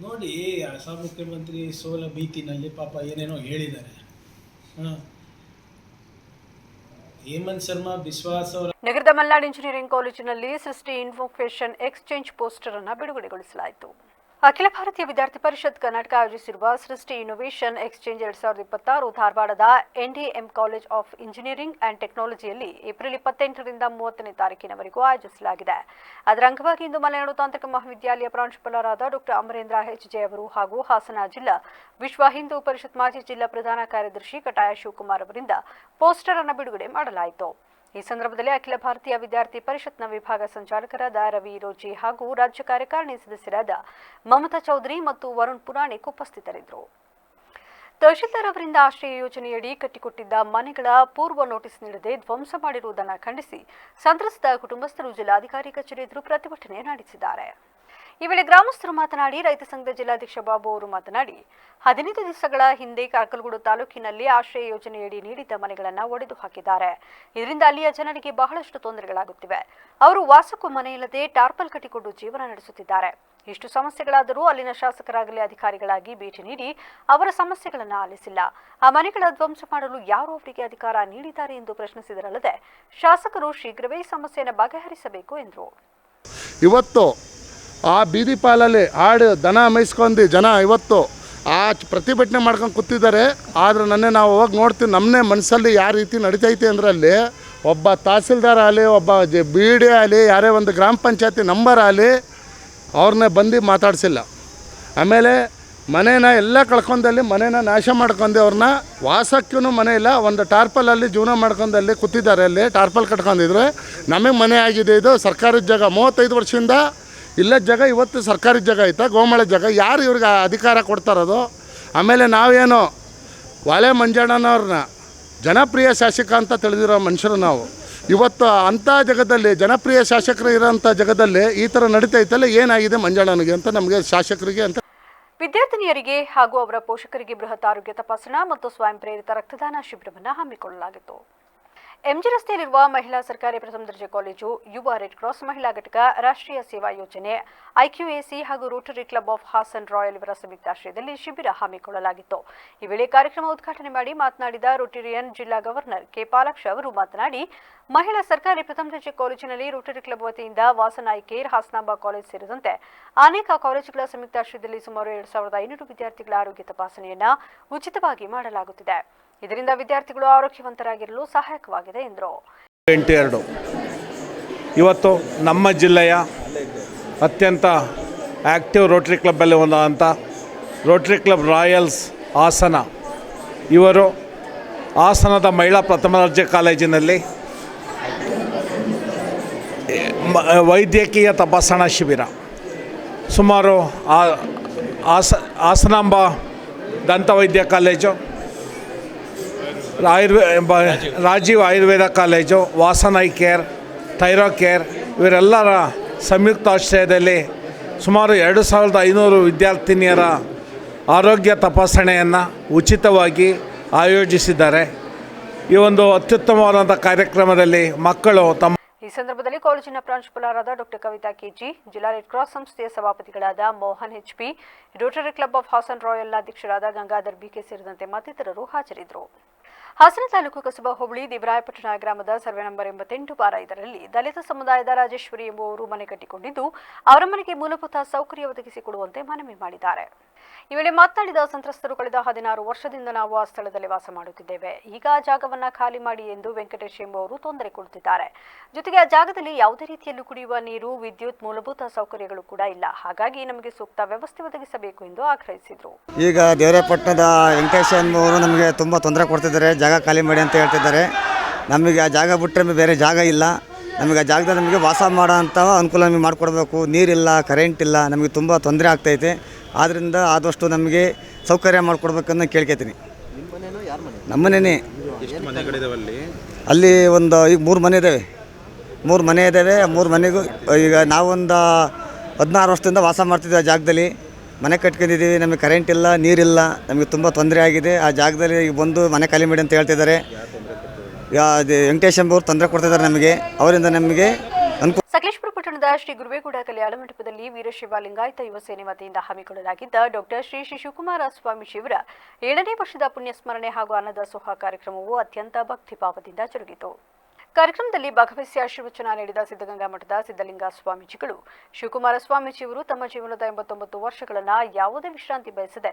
Speaker 5: ನೋಡಿ, ಅಸ್ಸಾಂ ಮುಖ್ಯಮಂತ್ರಿ ಸೋಲ ಭೀತಿನಲ್ಲಿ ಪಾಪ ಏನೇನೋ ಹೇಳಿದ್ದಾರೆ. ಹೇಮಂತ್ ಶರ್ಮಾ ಬಿಶ್ವಾಸ್ ಅವರ
Speaker 1: ನಗರದ ಮಲ್ನಾಡ್ ಇಂಜಿನಿಯರಿಂಗ್ ಕಾಲೇಜಿನಲ್ಲಿ 60 ಇನ್ಫಾರ್ಮೇಷನ್ ಎಕ್ಸ್ಚೇಂಜ್ ಪೋಸ್ಟರ್ ಅನ್ನು ಬಿಡುಗಡೆಗೊಳಿಸಲಾಯಿತು. ಅಖಿಲ ಭಾರತೀಯ ವಿದ್ಯಾರ್ಥಿ ಪರಿಷತ್ ಕರ್ನಾಟಕ ಆಯೋಜಿಸಿರುವ ಸೃಷ್ಟಿ ಇನ್ನೋವೇಷನ್ ಎಕ್ಸ್ಚೇಂಜ್ 2026 ಧಾರವಾಡದ NDM college of engineering and ಟೆಕ್ನಾಲಜಿಯಲ್ಲಿ ಏಪ್ರಿಲ್ 28ರಿಂದ 30ನೇ ತಾರೀಕಿನವರೆಗೂ ಆಯೋಜಿಸಲಾಗಿದೆ. ಅದರ ಅಂಗವಾಗಿ ಇಂದು ಮಲೆನಾಡು ತಾಂತ್ರಿಕ ಮಹಾವಿದ್ಯಾಲಯ ಪ್ರಾಂಶುಪಾಲರಾದ ಡಾಕ್ಟರ್ ಅಮರೇಂದ್ರ ಹೆಚ್ಜೆ ಅವರು ಹಾಗೂ ಹಾಸನ ಜಿಲ್ಲಾ ವಿಶ್ವ ಹಿಂದೂ ಪರಿಷತ್ ಮಾಜಿ ಜಿಲ್ಲಾ ಪ್ರಧಾನ ಕಾರ್ಯದರ್ಶಿ ಕಟಾಯ ಶಿವಕುಮಾರ್ ಅವರಿಂದ ಪೋಸ್ಟರ್ ಅನ್ನು ಬಿಡುಗಡೆ ಮಾಡಲಾಯಿತು. ಈ ಸಂದರ್ಭದಲ್ಲಿ ಅಖಿಲ ಭಾರತೀಯ ವಿದ್ಯಾರ್ಥಿ ಪರಿಷತ್ನ ವಿಭಾಗ ಸಂಚಾಲಕರಾದ ರವಿ ರೋಜಿ ಹಾಗೂ ರಾಜ್ಯ ಕಾರ್ಯಕಾರಿಣಿ ಸದಸ್ಯರಾದ ಮಮತಾ ಚೌಧರಿ ಮತ್ತು ವರುಣ್ ಪುರಾಣಿಕ್ ಉಪಸ್ಥಿತರಿದ್ದರು. ತಹಶೀಲ್ದಾರ್ ಅವರಿಂದ ಆಶ್ರಯ ಯೋಜನೆಯಡಿ ಕಟ್ಟಿಕೊಟ್ಟಿದ್ದ ಮನೆಗಳ ಪೂರ್ವ ನೋಟಿಸ್ ನೀಡದೆ ಧ್ವಂಸ ಮಾಡಿರುವುದನ್ನು ಖಂಡಿಸಿ ಸಂತ್ರಸ್ತ ಕುಟುಂಬಸ್ಥರು ಜಿಲ್ಲಾಧಿಕಾರಿ ಕಚೇರಿ ಎದುರು ಪ್ರತಿಭಟನೆ ನಡೆಸಿದ್ದಾರೆ. ಈ ವೇಳೆ ಗ್ರಾಮಸ್ಥರು ಮಾತನಾಡಿ, ರೈತ ಸಂಘದ ಜಿಲ್ಲಾಧ್ಯಕ್ಷ ಬಾಬು ಅವರು ಮಾತನಾಡಿ, 15 ದಿವಸಗಳ ಹಿಂದೆ ಕಾಕಲಗೂಡು ತಾಲೂಕಿನಲ್ಲಿ ಆಶ್ರಯ ಯೋಜನೆಯಡಿ ನೀಡಿದ್ದ ಮನೆಗಳನ್ನು ಒಡೆದು ಹಾಕಿದ್ದಾರೆ. ಇದರಿಂದ ಅಲ್ಲಿಯ ಜನರಿಗೆ ಬಹಳಷ್ಟು ತೊಂದರೆಗಳಾಗುತ್ತಿವೆ. ಅವರು ವಾಸಕ್ಕೂ ಮನೆಯಿಲ್ಲದೆ ಟಾರ್ಪಲ್ ಕಟ್ಟಿಕೊಂಡು ಜೀವನ ನಡೆಸುತ್ತಿದ್ದಾರೆ. ಇಷ್ಟು ಸಮಸ್ಯೆಗಳಾದರೂ ಅಲ್ಲಿನ ಶಾಸಕರಾಗಲಿ ಅಧಿಕಾರಿಗಳಾಗಿ ಭೇಟಿ ನೀಡಿ ಅವರ ಸಮಸ್ಯೆಗಳನ್ನು ಆಲಿಸಿಲ್ಲ. ಆ ಮನೆಗಳ ಧ್ವಂಸ ಮಾಡಲು ಯಾರು ಅವರಿಗೆ ಅಧಿಕಾರ ನೀಡಿದ್ದಾರೆ ಎಂದು ಪ್ರಶ್ನಿಸಿದರಲ್ಲದೆ ಶಾಸಕರು ಶೀಘ್ರವೇ ಈ ಸಮಸ್ಯೆಯನ್ನು ಬಗೆಹರಿಸಬೇಕು ಎಂದರು.
Speaker 7: ಇವತ್ತು ಆ ಬೀದಿ ಪಾಲಲ್ಲಿ ಆಡು ದನ ಮೇಯಿಸ್ಕೊಂಡು ಜನ ಇವತ್ತು ಆ ಪ್ರತಿಭಟನೆ ಮಾಡ್ಕೊಂಡು ಕೂತಿದ್ದಾರೆ. ಆದರೆ ನಾವು ಹೋಗಿ ನೋಡ್ತೀವಿ, ನಮ್ಮನ್ನೇ ಮನಸ್ಸಲ್ಲಿ ಯಾವ ರೀತಿ ನಡೀತೈತೆ ಅಂದರೆ ಅಲ್ಲಿ ಒಬ್ಬ ತಹಸೀಲ್ದಾರ್ ಆಗಲಿ, ಒಬ್ಬ ಬಿ ಡಿ ಆಗಲಿ, ಯಾರೇ ಒಂದು ಗ್ರಾಮ ಪಂಚಾಯತಿ ನಂಬರ್ ಆಗಲಿ ಅವ್ರನ್ನೇ ಬಂದು ಮಾತಾಡಿಸಿಲ್ಲ. ಆಮೇಲೆ ಮನೇನ ಎಲ್ಲ ಕಳ್ಕೊಂಡಲ್ಲಿ ಮನೇನ ನಾಶ ಮಾಡ್ಕೊಂಡು ಅವ್ರನ್ನ ವಾಸಕ್ಕೂ ಮನೆ ಇಲ್ಲ, ಒಂದು ಟಾರ್ಪಲಲ್ಲಿ ಜೀವನ ಮಾಡ್ಕೊಂಡಲ್ಲಿ ಕೂತಿದ್ದಾರೆ. ಅಲ್ಲಿ ಟಾರ್ಪಲ್ ಕಟ್ಕೊಂಡಿದ್ರು. ನಮಗೆ ಮನೆ ಆಗಿದೆ. ಇದು ಸರ್ಕಾರದ ಜಾಗ, 35 ವರ್ಷದಿಂದ ಇಲ್ಲ ಜಾಗ ಇವತ್ತು ಸರ್ಕಾರಿ ಜಾಗ ಐತಾ, ಗೋಮಾಳ ಜಾಗ. ಯಾರು ಇವ್ರಿಗೆ ಅಧಿಕಾರ ಕೊಡ್ತಾರದು? ಆಮೇಲೆ ನಾವೇನು ವಾಲೆ ಮಂಜಣ್ಣನವ್ರನ್ನ ಜನಪ್ರಿಯ ಶಾಸಕ ಅಂತ ತಿಳಿದಿರೋ ಮನುಷ್ಯರು ನಾವು. ಇವತ್ತು ಅಂಥ ಜಾಗದಲ್ಲಿ ಜನಪ್ರಿಯ ಶಾಸಕರು ಇರೋಂಥ ಜಾಗದಲ್ಲಿ ಈ ಥರ ನಡೀತೈತಲ್ಲ, ಏನಾಗಿದೆ ಮಂಜಣ್ಣನಿಗೆ ಅಂತ ನಮಗೆ ಶಾಸಕರಿಗೆ ಅಂತ.
Speaker 1: ವಿದ್ಯಾರ್ಥಿನಿಯರಿಗೆ ಹಾಗೂ ಅವರ ಪೋಷಕರಿಗೆ ಬೃಹತ್ ಆರೋಗ್ಯ ತಪಾಸಣಾ ಮತ್ತು ಸ್ವಯಂ ಪ್ರೇರಿತ ರಕ್ತದಾನ ಶಿಬಿರವನ್ನು ಹಮ್ಮಿಕೊಳ್ಳಲಾಗಿತ್ತು. ಎಂಜಿ ರಸ್ತೆಯಲ್ಲಿರುವ ಮಹಿಳಾ ಸರ್ಕಾರಿ ಪ್ರಥಮ ದರ್ಜೆ ಕಾಲೇಜು, ಯುವ ರೆಡ್ ಕ್ರಾಸ್ ಮಹಿಳಾ ಘಟಕ, ರಾಷ್ಟ್ರೀಯ ಸೇವಾ ಯೋಜನೆ, ಐಕ್ಯೂಎಸಿ ಹಾಗೂ Rotary club of Hassan Royal ಇವರ ಸಂಯುಕ್ತಾಶ್ರಯದಲ್ಲಿ ಶಿಬಿರ ಹಮ್ಮಿಕೊಳ್ಳಲಾಗಿತ್ತು. ಈ ವೇಳೆ ಕಾರ್ಯಕ್ರಮ ಉದ್ಘಾಟನೆ ಮಾಡಿ ಮಾತನಾಡಿದ ರೋಟರಿಯನ್ ಜಿಲ್ಲಾ ಗವರ್ನರ್ ಕೆ ಪಾಲಾಕ್ಷ ಅವರು ಮಾತನಾಡಿ, ಮಹಿಳಾ ಸರ್ಕಾರಿ ಪ್ರಥಮ ದರ್ಜೆ ಕಾಲೇಜಿನಲ್ಲಿ ರೋಟರಿ ಕ್ಲಬ್ ವತಿಯಿಂದ ವಾಸನಾಯಿ ಕೇರ್, ಹಾಸನಾಂಬ ಕಾಲೇಜ್ ಸೇರಿದಂತೆ ಅನೇಕ ಕಾಲೇಜುಗಳ ಸಂಯುಕ್ತಾಶ್ರಯದಲ್ಲಿ ಸುಮಾರು 2500 ವಿದ್ಯಾರ್ಥಿಗಳ ಆರೋಗ್ಯ ತಪಾಸಣೆಯನ್ನು ಉಚಿತವಾಗಿ ಮಾಡಲಾಗುತ್ತಿದೆ. ಇದರಿಂದ ವಿದ್ಯಾರ್ಥಿಗಳು ಆರೋಗ್ಯವಂತರಾಗಿರಲು ಸಹಾಯಕವಾಗಿದೆ ಎಂದರು.
Speaker 8: 82 ಇವತ್ತು ನಮ್ಮ ಜಿಲ್ಲೆಯ ಅತ್ಯಂತ ಆ್ಯಕ್ಟಿವ್ ರೋಟರಿ ಕ್ಲಬ್ಬಲ್ಲಿ ಒಂದಂತ ರೋಟರಿ ಕ್ಲಬ್ ರಾಯಲ್ಸ್ ಹಾಸನ ಇವರು ಹಾಸನದ ಮಹಿಳಾ ಪ್ರಥಮ ದರ್ಜೆ ಕಾಲೇಜಿನಲ್ಲಿ ವೈದ್ಯಕೀಯ ತಪಾಸಣಾ ಶಿಬಿರ ಸುಮಾರು ಹಾಸನಾಂಬ ದಂತವೈದ್ಯ ಕಾಲೇಜು, ರಾಜೀವ್ ಆಯುರ್ವೇದ ಕಾಲೇಜು, ವಾಸನಾಯಿ ಕೇರ್, ಥೈರೋ ಕೇರ್ ಇವರೆಲ್ಲರ ಸಂಯುಕ್ತಾಶ್ರಯದಲ್ಲಿ ಸುಮಾರು 2500 ವಿದ್ಯಾರ್ಥಿನಿಯರ ಆರೋಗ್ಯ ತಪಾಸಣೆಯನ್ನು ಉಚಿತವಾಗಿ ಆಯೋಜಿಸಿದ್ದಾರೆ. ಈ ಒಂದು ಅತ್ಯುತ್ತಮವಾದಂಥ ಕಾರ್ಯಕ್ರಮದಲ್ಲಿ ಮಕ್ಕಳು ತಮ್ಮ
Speaker 1: ಈ ಸಂದರ್ಭದಲ್ಲಿ ಕಾಲೇಜಿನ ಪ್ರಾಂಶುಪಾಲರಾದ ಡಾಕ್ಟರ್ ಕವಿತಾ ಕೆಜಿ, ಜಿಲ್ಲಾ ರೆಡ್ ಕ್ರಾಸ್ ಸಂಸ್ಥೆಯ ಸಭಾಪತಿಗಳಾದ Mohan HP, Rotary club of Hassan ರಾಯಲ್ನ ಅಧ್ಯಕ್ಷರಾದ ಗಂಗಾಧರ್ ಬಿಕೆ ಸೇರಿದಂತೆ ಮತ್ತಿತರರು ಹಾಜರಿದ್ದರು. ಹಾಸನ ತಾಲೂಕು ಕಸಬಾ ಹೋಬಳಿ ದೇವರಾಯಪಟ್ಟಣ ಗ್ರಾಮದ ಸರ್ವೆ ನಂಬರ್ 88/5ರಲ್ಲಿ ದಲಿತ ಸಮುದಾಯದ ರಾಜೇಶ್ವರಿ ಎಂಬುವರು ಮನೆ ಕಟ್ಟಿಕೊಂಡಿದ್ದು, ಅವರ ಮನೆಗೆ ಮೂಲಭೂತ ಸೌಕರ್ಯ ಒದಗಿಸಿಕೊಡುವಂತೆ ಮನವಿ ಮಾಡಿದ್ದಾರೆ. ಈ ವೇಳೆ ಮಾತನಾಡಿದ ಸಂತ್ರಸ್ತರು, ಕಳೆದ 16 ವರ್ಷದಿಂದ ನಾವು ಆ ಸ್ಥಳದಲ್ಲಿ ವಾಸ ಮಾಡುತ್ತಿದ್ದೇವೆ. ಈಗ ಆ ಜಾಗವನ್ನು ಖಾಲಿ ಮಾಡಿ ಎಂದು ವೆಂಕಟೇಶ್ ಎಂಬುವರು ತೊಂದರೆ ಕೊಡುತ್ತಿದ್ದಾರೆ. ಜೊತೆಗೆ ಆ ಜಾಗದಲ್ಲಿ ಯಾವುದೇ ರೀತಿಯಲ್ಲೂ ಕುಡಿಯುವ ನೀರು, ವಿದ್ಯುತ್, ಮೂಲಭೂತ ಸೌಕರ್ಯಗಳು ಕೂಡ ಇಲ್ಲ. ಹಾಗಾಗಿ ನಮಗೆ ಸೂಕ್ತ ವ್ಯವಸ್ಥೆ ಒದಗಿಸಬೇಕು ಎಂದು ಆಗ್ರಹಿಸಿದರು.
Speaker 9: ಈಗ ದೇವರಾಯಪಟ್ಟಣದ ವೆಂಕಟೇಶ್ ಎಂಬುವರು ನಮಗೆ ತುಂಬ ತೊಂದರೆ ಕೊಡ್ತಿದ್ದಾರೆ. ಜಾಗ ಖಾಲಿ ಮಾಡಿ ಅಂತ ಹೇಳ್ತಿದ್ದಾರೆ. ನಮಗೆ ಆ ಜಾಗ ಬಿಟ್ಟರೆ ಬೇರೆ ಜಾಗ ಇಲ್ಲ. ನಮಗೆ ಆ ಜಾಗದಲ್ಲಿ ನಮಗೆ ವಾಸ ಮಾಡೋ ಅಂಥ ಅನುಕೂಲ ನಮಗೆ ಮಾಡಿಕೊಡ್ಬೇಕು. ನೀರಿಲ್ಲ, ಕರೆಂಟ್ ಇಲ್ಲ, ನಮಗೆ ತುಂಬ ತೊಂದರೆ ಆಗ್ತೈತೆ. ಆದ್ದರಿಂದ ಆದಷ್ಟು ನಮಗೆ ಸೌಕರ್ಯ ಮಾಡಿಕೊಡ್ಬೇಕನ್ನ ಕೇಳ್ಕೊತೀನಿ. ನಮ್ಮ ಮನೆಯೇ ಅಲ್ಲಿ ಒಂದು ಈಗ 3 ಮನೆ ಇದ್ದಾವೆ. 3 ಮನೆ ಇದ್ದಾವೆ. 3 ಮನೆಗೂ ಈಗ ನಾವೊಂದು 16 ವರ್ಷದಿಂದ ವಾಸ ಮಾಡ್ತಿದ್ದೀವಿ. ಆ ಜಾಗದಲ್ಲಿ ಮನೆ ಕಟ್ಕೊಂಡಿದ್ದೀವಿ. ನಮಗೆ ಕರೆಂಟ್ ಇಲ್ಲ, ನೀರಿಲ್ಲ, ನಮಗೆ ತುಂಬ ತೊಂದರೆ ಆಗಿದೆ. ಆ ಜಾಗದಲ್ಲಿ ಈಗ ಬಂದು ಮನೆ ಖಾಲಿ ಮಾಡಿ ಅಂತ ಹೇಳ್ತಿದ್ದಾರೆ. ವೆಂಕಟೇಶ್ ಎಂಬುವರು ತೊಂದರೆ ಕೊಡ್ತಿದ್ದಾರೆ ನಮಗೆ. ಅವರಿಂದ ನಮಗೆ
Speaker 1: ಸಕಲೇಶಪುರ ಪಟ್ಟಣದ ಶ್ರೀ ಗುರುವೇಗೌಡ ಕಲ್ಯಾಣ ಮಂಟಪದಲ್ಲಿ ವೀರಶೈವ ಲಿಂಗಾಯತ ಯುವ ಸೇನೆ ವತಿಯಿಂದ ಹಮ್ಮಿಕೊಳ್ಳಲಾಗಿದ್ದ ಡಾಕ್ಟರ್ ಶ್ರೀ ಶಿವಕುಮಾರ ಸ್ವಾಮಿ ಶಿವರ 7ನೇ ವರ್ಷದ ಪುಣ್ಯಸ್ಮರಣೆ ಹಾಗೂ ಅನ್ನದಾಸೋಹ ಕಾರ್ಯಕ್ರಮವು ಅತ್ಯಂತ ಭಕ್ತಿಭಾವದಿಂದ ಜರುಗಿತು. ಕಾರ್ಯಕ್ರಮದಲ್ಲಿ ಭಾಗವಹಿಸಿ ಆಶೀರ್ವಚನ ನೀಡಿದ ಸಿದ್ಧಗಂಗಾ ಮಠದ ಸಿದ್ಧಲಿಂಗ ಸ್ವಾಮೀಜಿಗಳು, ಶಿವಕುಮಾರ ಸ್ವಾಮೀಜಿಯವರು ತಮ್ಮ ಜೀವನದ 89 ವರ್ಷಗಳನ್ನು ಯಾವುದೇ ವಿಶ್ರಾಂತಿ ಬಯಸದೆ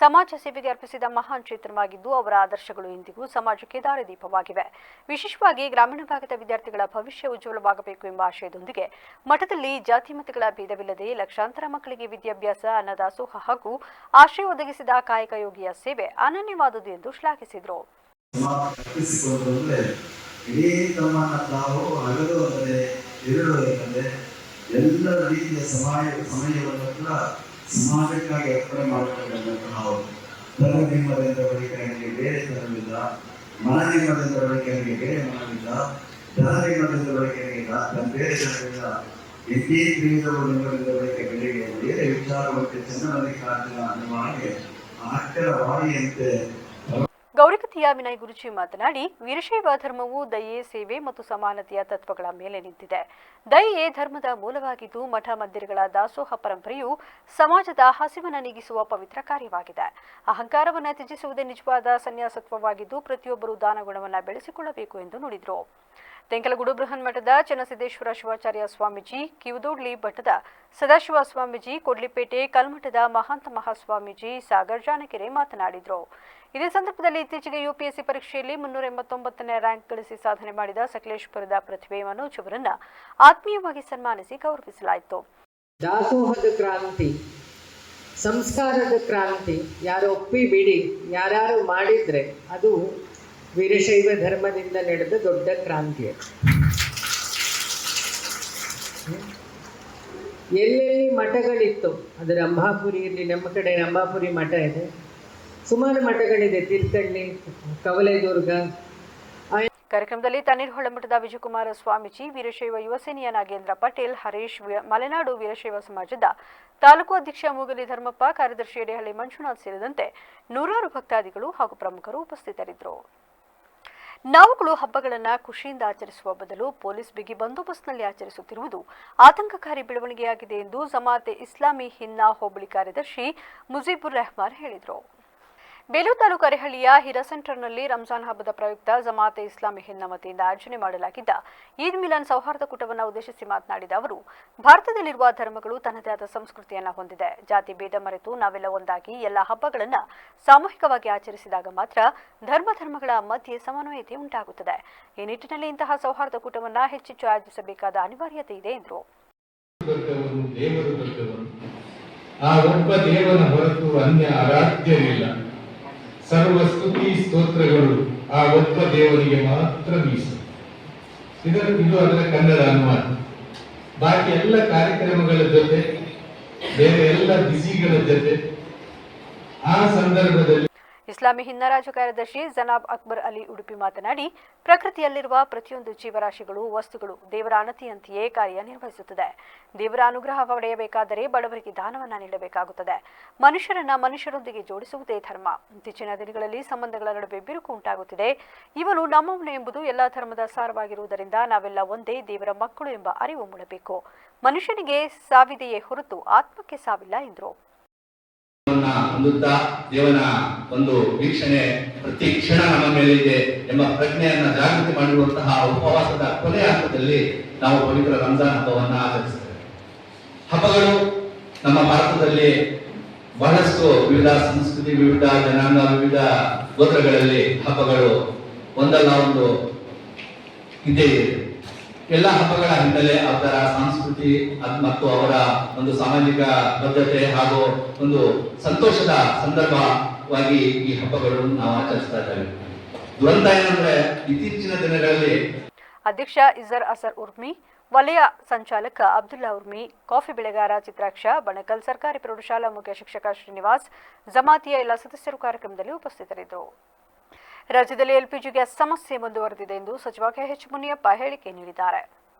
Speaker 1: ಸಮಾಜ ಸೇವೆಗೆ ಅರ್ಪಿಸಿದ ಮಹಾನ್ ಚೇತನವಾಗಿದ್ದು, ಅವರ ಆದರ್ಶಗಳು ಇಂದಿಗೂ ಸಮಾಜಕ್ಕೆ ದಾರಿದೀಪವಾಗಿವೆ. ವಿಶೇಷವಾಗಿ ಗ್ರಾಮೀಣ ಭಾಗದ ವಿದ್ಯಾರ್ಥಿಗಳ ಭವಿಷ್ಯ ಉಜ್ವಲವಾಗಬೇಕು ಎಂಬ ಆಶಯದೊಂದಿಗೆ ಮಠದಲ್ಲಿ ಜಾತಿ ಮತಗಳ ಭೇದವಿಲ್ಲದೆ ಲಕ್ಷಾಂತರ ಮಕ್ಕಳಿಗೆ ವಿದ್ಯಾಭ್ಯಾಸ, ಅನ್ನದಾಸೋಹ ಹಾಗೂ ಆಶ್ರಯ ಒದಗಿಸಿದ ಕಾಯಕ ಯೋಗಿಯ ಸೇವೆ ಅನನ್ಯವಾದುದು ಎಂದು ಶ್ಲಾಘಿಸಿದರು.
Speaker 10: ಇಡೀ ತಮ್ಮನ್ನು ತಾವು ಹಗಲು ಅಂದರೆ ಎರಡು ಏಕೆಂದರೆ ಎಲ್ಲ ರೀತಿಯ ಸಮಯವನ್ನು ಕೂಡ ಸಮಾಜಕ್ಕಾಗಿ ಅರ್ಪಣೆ ಮಾಡಿಕೊಂಡಂತಹ ಅವರು ಧರ್ಮದಿಂದ ಬಳಿಕ ನನಗೆ ಬೇರೆ ಧರ್ಮವಿಲ್ಲ, ಮನನಿರ್ಮದಿಂದ ಬಳಿಕ ನನಗೆ ಬೇರೆ ಮನವಿಲ್ಲ, ಧನನಿರ್ಮದಿಂದ ಬಳಿಕ ನನಗೆ ಬೇರೆ ಧರ್ಮವಿಲ್ಲ, ಎಷ್ಟೇ ಪ್ರಿಯದವರು ನಿಮ್ಮದಿಂದ ಬಳಿಕ ಬೆಳೆಗೆ ಬೇರೆ ವಿಚಾರವಂತೆ ಚಂದ್ರನಲ್ಲಿ ಕಾರಣ ಅನ್ನುವ ಹಾಗೆ ಅಕ್ಕರ ವಾಣಿಯಂತೆ.
Speaker 1: ಗೌರಿಕತಿಯ ವಿನಯ್ ಗುರುಜಿ ಮಾತನಾಡಿ, ವೀರಶೈವ ಧರ್ಮವು ದಯೆ, ಸೇವೆ ಮತ್ತು ಸಮಾನತೆಯ ತತ್ವಗಳ ಮೇಲೆ ನಿಂತಿದೆ. ದಯೆ ಧರ್ಮದ ಮೂಲವಾಗಿದ್ದು, ಮಠ ಮಂದಿರಗಳ ದಾಸೋಹ ಪರಂಪರೆಯು ಸಮಾಜದ ಹಸಿವನ್ನು ನೀಗಿಸುವ ಪವಿತ್ರ ಕಾರ್ಯವಾಗಿದೆ. ಅಹಂಕಾರವನ್ನು ತ್ಯಜಿಸುವುದೇ ನಿಜವಾದ ಸನ್ಯಾಸತ್ವವಾಗಿದ್ದು, ಪ್ರತಿಯೊಬ್ಬರೂ ದಾನಗುಣವನ್ನು ಬೆಳೆಸಿಕೊಳ್ಳಬೇಕು ಎಂದು ನುಡಿದರು. ತೆಂಕಲಗೂಡು ಬೃಹನ್ಮಠದ ಚನ್ನಸಿದ್ದೇಶ್ವರ ಶಿವಾಚಾರ್ಯ ಸ್ವಾಮೀಜಿ, ಕಿವುದೋಡ್ಲಿ ಮಠದ ಸದಾಶಿವ ಸ್ವಾಮೀಜಿ, ಕೊಡ್ಲಿಪೇಟೆ ಕಲ್ಮಠದ ಮಹಾಂತ ಮಹಾಸ್ವಾಮೀಜಿ, ಸಾಗರ್ ಜಾನಕೆರೆ ಮಾತನಾಡಿದರು. ಇದೇ ಸಂದರ್ಭದಲ್ಲಿ ಇತ್ತೀಚೆಗೆ ಯುಪಿಎಸ್ಸಿ ಪರೀಕ್ಷೆಯಲ್ಲಿ 389ನೇ ರ್ಯಾಂಕ್ ಗಳಿಸಿ ಸಾಧನೆ ಮಾಡಿದ ಸಕಲೇಶಪುರದ ಪ್ರತಿಭೆ ಮನೋಜ್ ಅವರನ್ನು ಆತ್ಮೀಯವಾಗಿ ಸನ್ಮಾನಿಸಿ ಗೌರವಿಸಲಾಯಿತು.
Speaker 11: ದಾಸೋಹದ ಕ್ರಾಂತಿ, ಸಂಸ್ಕಾರದ ಕ್ರಾಂತಿ ಯಾರು ಒಪ್ಪಿ ಬಿಡಿ ಯಾರು ಮಾಡಿದ್ರೆ ಅದು ವೀರಶೈವ ಧರ್ಮದಿಂದ ನಡೆದ ದೊಡ್ಡ ಕ್ರಾಂತಿ. ಎಲ್ಲೆಲ್ಲಿ ಮಠಗಳಿತ್ತು, ಅದು ರಂಭಾಪುರಿಯಲ್ಲಿ, ನಮ್ಮ ಕಡೆ ರಂಭಾಪುರಿ ಮಠ ಇದೆ, ಸುಮಾರು ಮಠಗಳಿದೆ, ತೀರ್ಥಹಳ್ಳಿ, ಕವಲೇದುರ್ಗ.
Speaker 1: ಕಾರ್ಯಕ್ರಮದಲ್ಲಿ ತಣ್ಣೀರ್ಹೊಳೆ ಮಠದ ವಿಜಯಕುಮಾರ ಸ್ವಾಮೀಜಿ, ವೀರಶೈವ ಯುವ ಸೇನೆಯ ನಾಗೇಂದ್ರ ಪಟೇಲ್, ಹರೀಶ್, ಮಲೆನಾಡು ವೀರಶೈವ ಸಮಾಜದ ತಾಲೂಕು ಅಧ್ಯಕ್ಷ ಮೂಗಲಿ ಧರ್ಮಪ್ಪ, ಕಾರ್ಯದರ್ಶಿ ಎಡೆಹಳ್ಳಿ ಮಂಜುನಾಥ್ ಸೇರಿದಂತೆ ನೂರಾರು ಭಕ್ತಾದಿಗಳು ಹಾಗೂ ಪ್ರಮುಖರು ಉಪಸ್ಥಿತರಿದ್ದರು. ನಾವುಗಳು ಹಬ್ಬಗಳನ್ನು ಖುಷಿಯಿಂದ ಆಚರಿಸುವ ಬದಲು ಪೊಲೀಸ್ ಬಿಗಿ ಬಂದೋಬಸ್ತ್ನಲ್ಲಿ ಆಚರಿಸುತ್ತಿರುವುದು ಆತಂಕಕಾರಿ ಬೆಳವಣಿಗೆಯಾಗಿದೆ ಎಂದು ಜಮಾತೆ ಇಸ್ಲಾಮಿ ಹಿನ್ನಾ ಹೋಬಳಿ ಕಾರ್ಯದರ್ಶಿ ಮುಜೀಬುರ್ ರೆಹಮಾನ್ ಹೇಳಿದರು. ಬೇಲೂರು ತಾಲೂಕು ಅರೆಹಳ್ಳಿಯ ಹಿರಾ ಸೆಂಟರ್ನಲ್ಲಿ ರಂಜಾನ್ ಹಬ್ಬದ ಪ್ರಯುಕ್ತ ಜಮಾತೆ ಇಸ್ಲಾಮಿ ಹಿನ್ನ ವತಿಯಿಂದ ಆಯೋಜನೆ ಮಾಡಲಾಗಿದ್ದ ಈದ್ ಮಿಲಾನ್ ಸೌಹಾರ್ದ ಕೂಟವನ್ನು ಉದ್ದೇಶಿಸಿ ಮಾತನಾಡಿದ ಅವರು, ಭಾರತದಲ್ಲಿರುವ ಧರ್ಮಗಳು ತನ್ನದೇ ಆದ ಸಂಸ್ಕೃತಿಯನ್ನು ಹೊಂದಿದೆ. ಜಾತಿ ಭೇದ ಮರೆತು ನಾವೆಲ್ಲ ಒಂದಾಗಿ ಎಲ್ಲ ಹಬ್ಬಗಳನ್ನು ಸಾಮೂಹಿಕವಾಗಿ ಆಚರಿಸಿದಾಗ ಮಾತ್ರ ಧರ್ಮಗಳ ಮಧ್ಯೆ ಸಮನ್ವಯತೆ ಉಂಟಾಗುತ್ತದೆ. ಈ ನಿಟ್ಟಿನಲ್ಲಿ ಇಂತಹ ಸೌಹಾರ್ದ ಕೂಟವನ್ನು ಹೆಚ್ಚೆಚ್ಚು ಆಯೋಜಿಸಬೇಕಾದ ಅನಿವಾರ್ಯತೆ ಇದೆ ಎಂದರು.
Speaker 12: ಆ ಒಬ್ಬ ದೇವನ ಹೊರತು ಅನ್ಯ ಆರಾಧ್ಯರಿಲ್ಲ. ಸರ್ವ ಸ್ತುತಿ ಸ್ತೋತ್ರಗಳು ಆ ಒಬ್ಬ ದೇವರಿಗೆ ಮಾತ್ರ ಮೀಸಲು. ಇದು ಅದರ ಕನ್ನಡ ಅನುವಾದ. ಬಾಕಿ ಎಲ್ಲ ಕಾರ್ಯಕ್ರಮಗಳ ಜೊತೆ, ಬೇರೆ ಎಲ್ಲ ಬಿಸಿಗಳ ಜೊತೆ ಆ ಸಂದರ್ಭದಲ್ಲಿ
Speaker 1: ಇಸ್ಲಾಮಿ ಹಿನ್ನ ರಾಜ್ಯ ಕಾರ್ಯದರ್ಶಿ ಜನಾಬ್ ಅಕ್ಬರ್ ಅಲಿ ಉಡುಪಿ ಮಾತನಾಡಿ, ಪ್ರಕೃತಿಯಲ್ಲಿರುವ ಪ್ರತಿಯೊಂದು ಜೀವರಾಶಿಗಳು, ವಸ್ತುಗಳು ದೇವರ ಅಣತಿಯಂತೆಯೇ ಕಾರ್ಯನಿರ್ವಹಿಸುತ್ತದೆ. ದೇವರ ಅನುಗ್ರಹ ಪಡೆಯಬೇಕಾದರೆ ಬಡವರಿಗೆ ದಾನವನ್ನು ನೀಡಬೇಕಾಗುತ್ತದೆ. ಮನುಷ್ಯರೊಂದಿಗೆ ಜೋಡಿಸುವುದೇ ಧರ್ಮ. ಇತ್ತೀಚಿನ ದಿನಗಳಲ್ಲಿ ಸಂಬಂಧಗಳ ನಡುವೆ ಬಿರುಕು ಉಂಟಾಗುತ್ತಿದೆ. ಇವನು ನಮ್ಮವನು ಎಂಬುದು ಎಲ್ಲ ಧರ್ಮದ ಸಾರವಾಗಿರುವುದರಿಂದ ನಾವೆಲ್ಲ ಒಂದೇ ದೇವರ ಮಕ್ಕಳು ಎಂಬ ಅರಿವು ಮೂಡಬೇಕು. ಮನುಷ್ಯನಿಗೆ ಸಾವಿದೆಯೇ ಹೊರತು ಆತ್ಮಕ್ಕೆ ಸಾವಿಲ್ಲ ಎಂದರು.
Speaker 13: ಹೊಂದುತ್ತಾ ದೇವನ ಒಂದು ವೀಕ್ಷಣೆ ಪ್ರತಿ ಕ್ಷಣ ನಮ್ಮ ಮೇಲೆ ಇದೆ ಎಂಬ ಪ್ರಜ್ಞೆಯನ್ನ ಜಾಗೃತಿ ಮಾಡಿರುವಂತಹ ಉಪವಾಸದ ಕೊನೆಯ ಹಂತದಲ್ಲಿ ನಾವು ಪವಿತ್ರ ರಂಜಾನ್ ಹಬ್ಬವನ್ನು ಆಚರಿಸುತ್ತೇವೆ. ಹಬ್ಬಗಳು ನಮ್ಮ ಭಾರತದಲ್ಲಿ ಬಹಳಷ್ಟು ವಿವಿಧ ಸಂಸ್ಕೃತಿ, ವಿವಿಧ ಜನಾಂಗ, ವಿವಿಧ ಗೋತ್ರಗಳಲ್ಲಿ ಹಬ್ಬಗಳು ಒಂದಲ್ಲ ಒಂದು ಇದ್ದೇ ಇದೆ. ಎಲ್ಲ ಹಬ್ಬಗಳ ಹಿನ್ನೆಲೆ ಅವರ ಸಂಸ್ಕೃತಿ ಮತ್ತು ಅವರ ಒಂದು ಸಾಮಾಜಿಕ ಬದ್ಧತೆ ಹಾಗೂ ಒಂದು ಸಂತೋಷದ ಸಂದರ್ಭವಾಗಿ ಈ ಹಬ್ಬಗಳು ನಾವು ಆಚರಿಸ್ತಾ ಇದ್ದೇವೆ. ದುರಂತ ಏನಂದ್ರೆ ಇತ್ತೀಚಿನ ದಿನಗಳಲ್ಲಿ
Speaker 1: ಅಧ್ಯಕ್ಷ ಇಜರ್ ಅಸರ್ ಉರ್ಮಿ, ವಲಯ ಸಂಚಾಲಕ ಅಬ್ದುಲ್ಲಾ ಉರ್ಮಿ, ಕಾಫಿ ಬೆಳೆಗಾರ ಚಿತ್ರಾಕ್ಷ, ಬಣಕಲ್ ಸರ್ಕಾರಿ ಪ್ರೌಢಶಾಲಾ ಮುಖ್ಯ ಶಿಕ್ಷಕ ಶ್ರೀನಿವಾಸ್, ಜಮಾತಿಯ ಎಲ್ಲ ಸದಸ್ಯರು ಕಾರ್ಯಕ್ರಮದಲ್ಲಿ ಉಪಸ್ಥಿತರಿದ್ದರು. ರಾಜ್ಯದಲ್ಲಿ ಎಲ್ಪಿಜಿ ಗ್ಯಾಸ್ ಸಮಸ್ಯೆ ಮುಂದುವರೆದಿದೆ ಎಂದು ಸಚಿವ ಕೆಎಚ್ ಮುನಿಯಪ್ಪ ಹೇಳಿಕೆ ನೀಡಿದ್ದಾರೆ.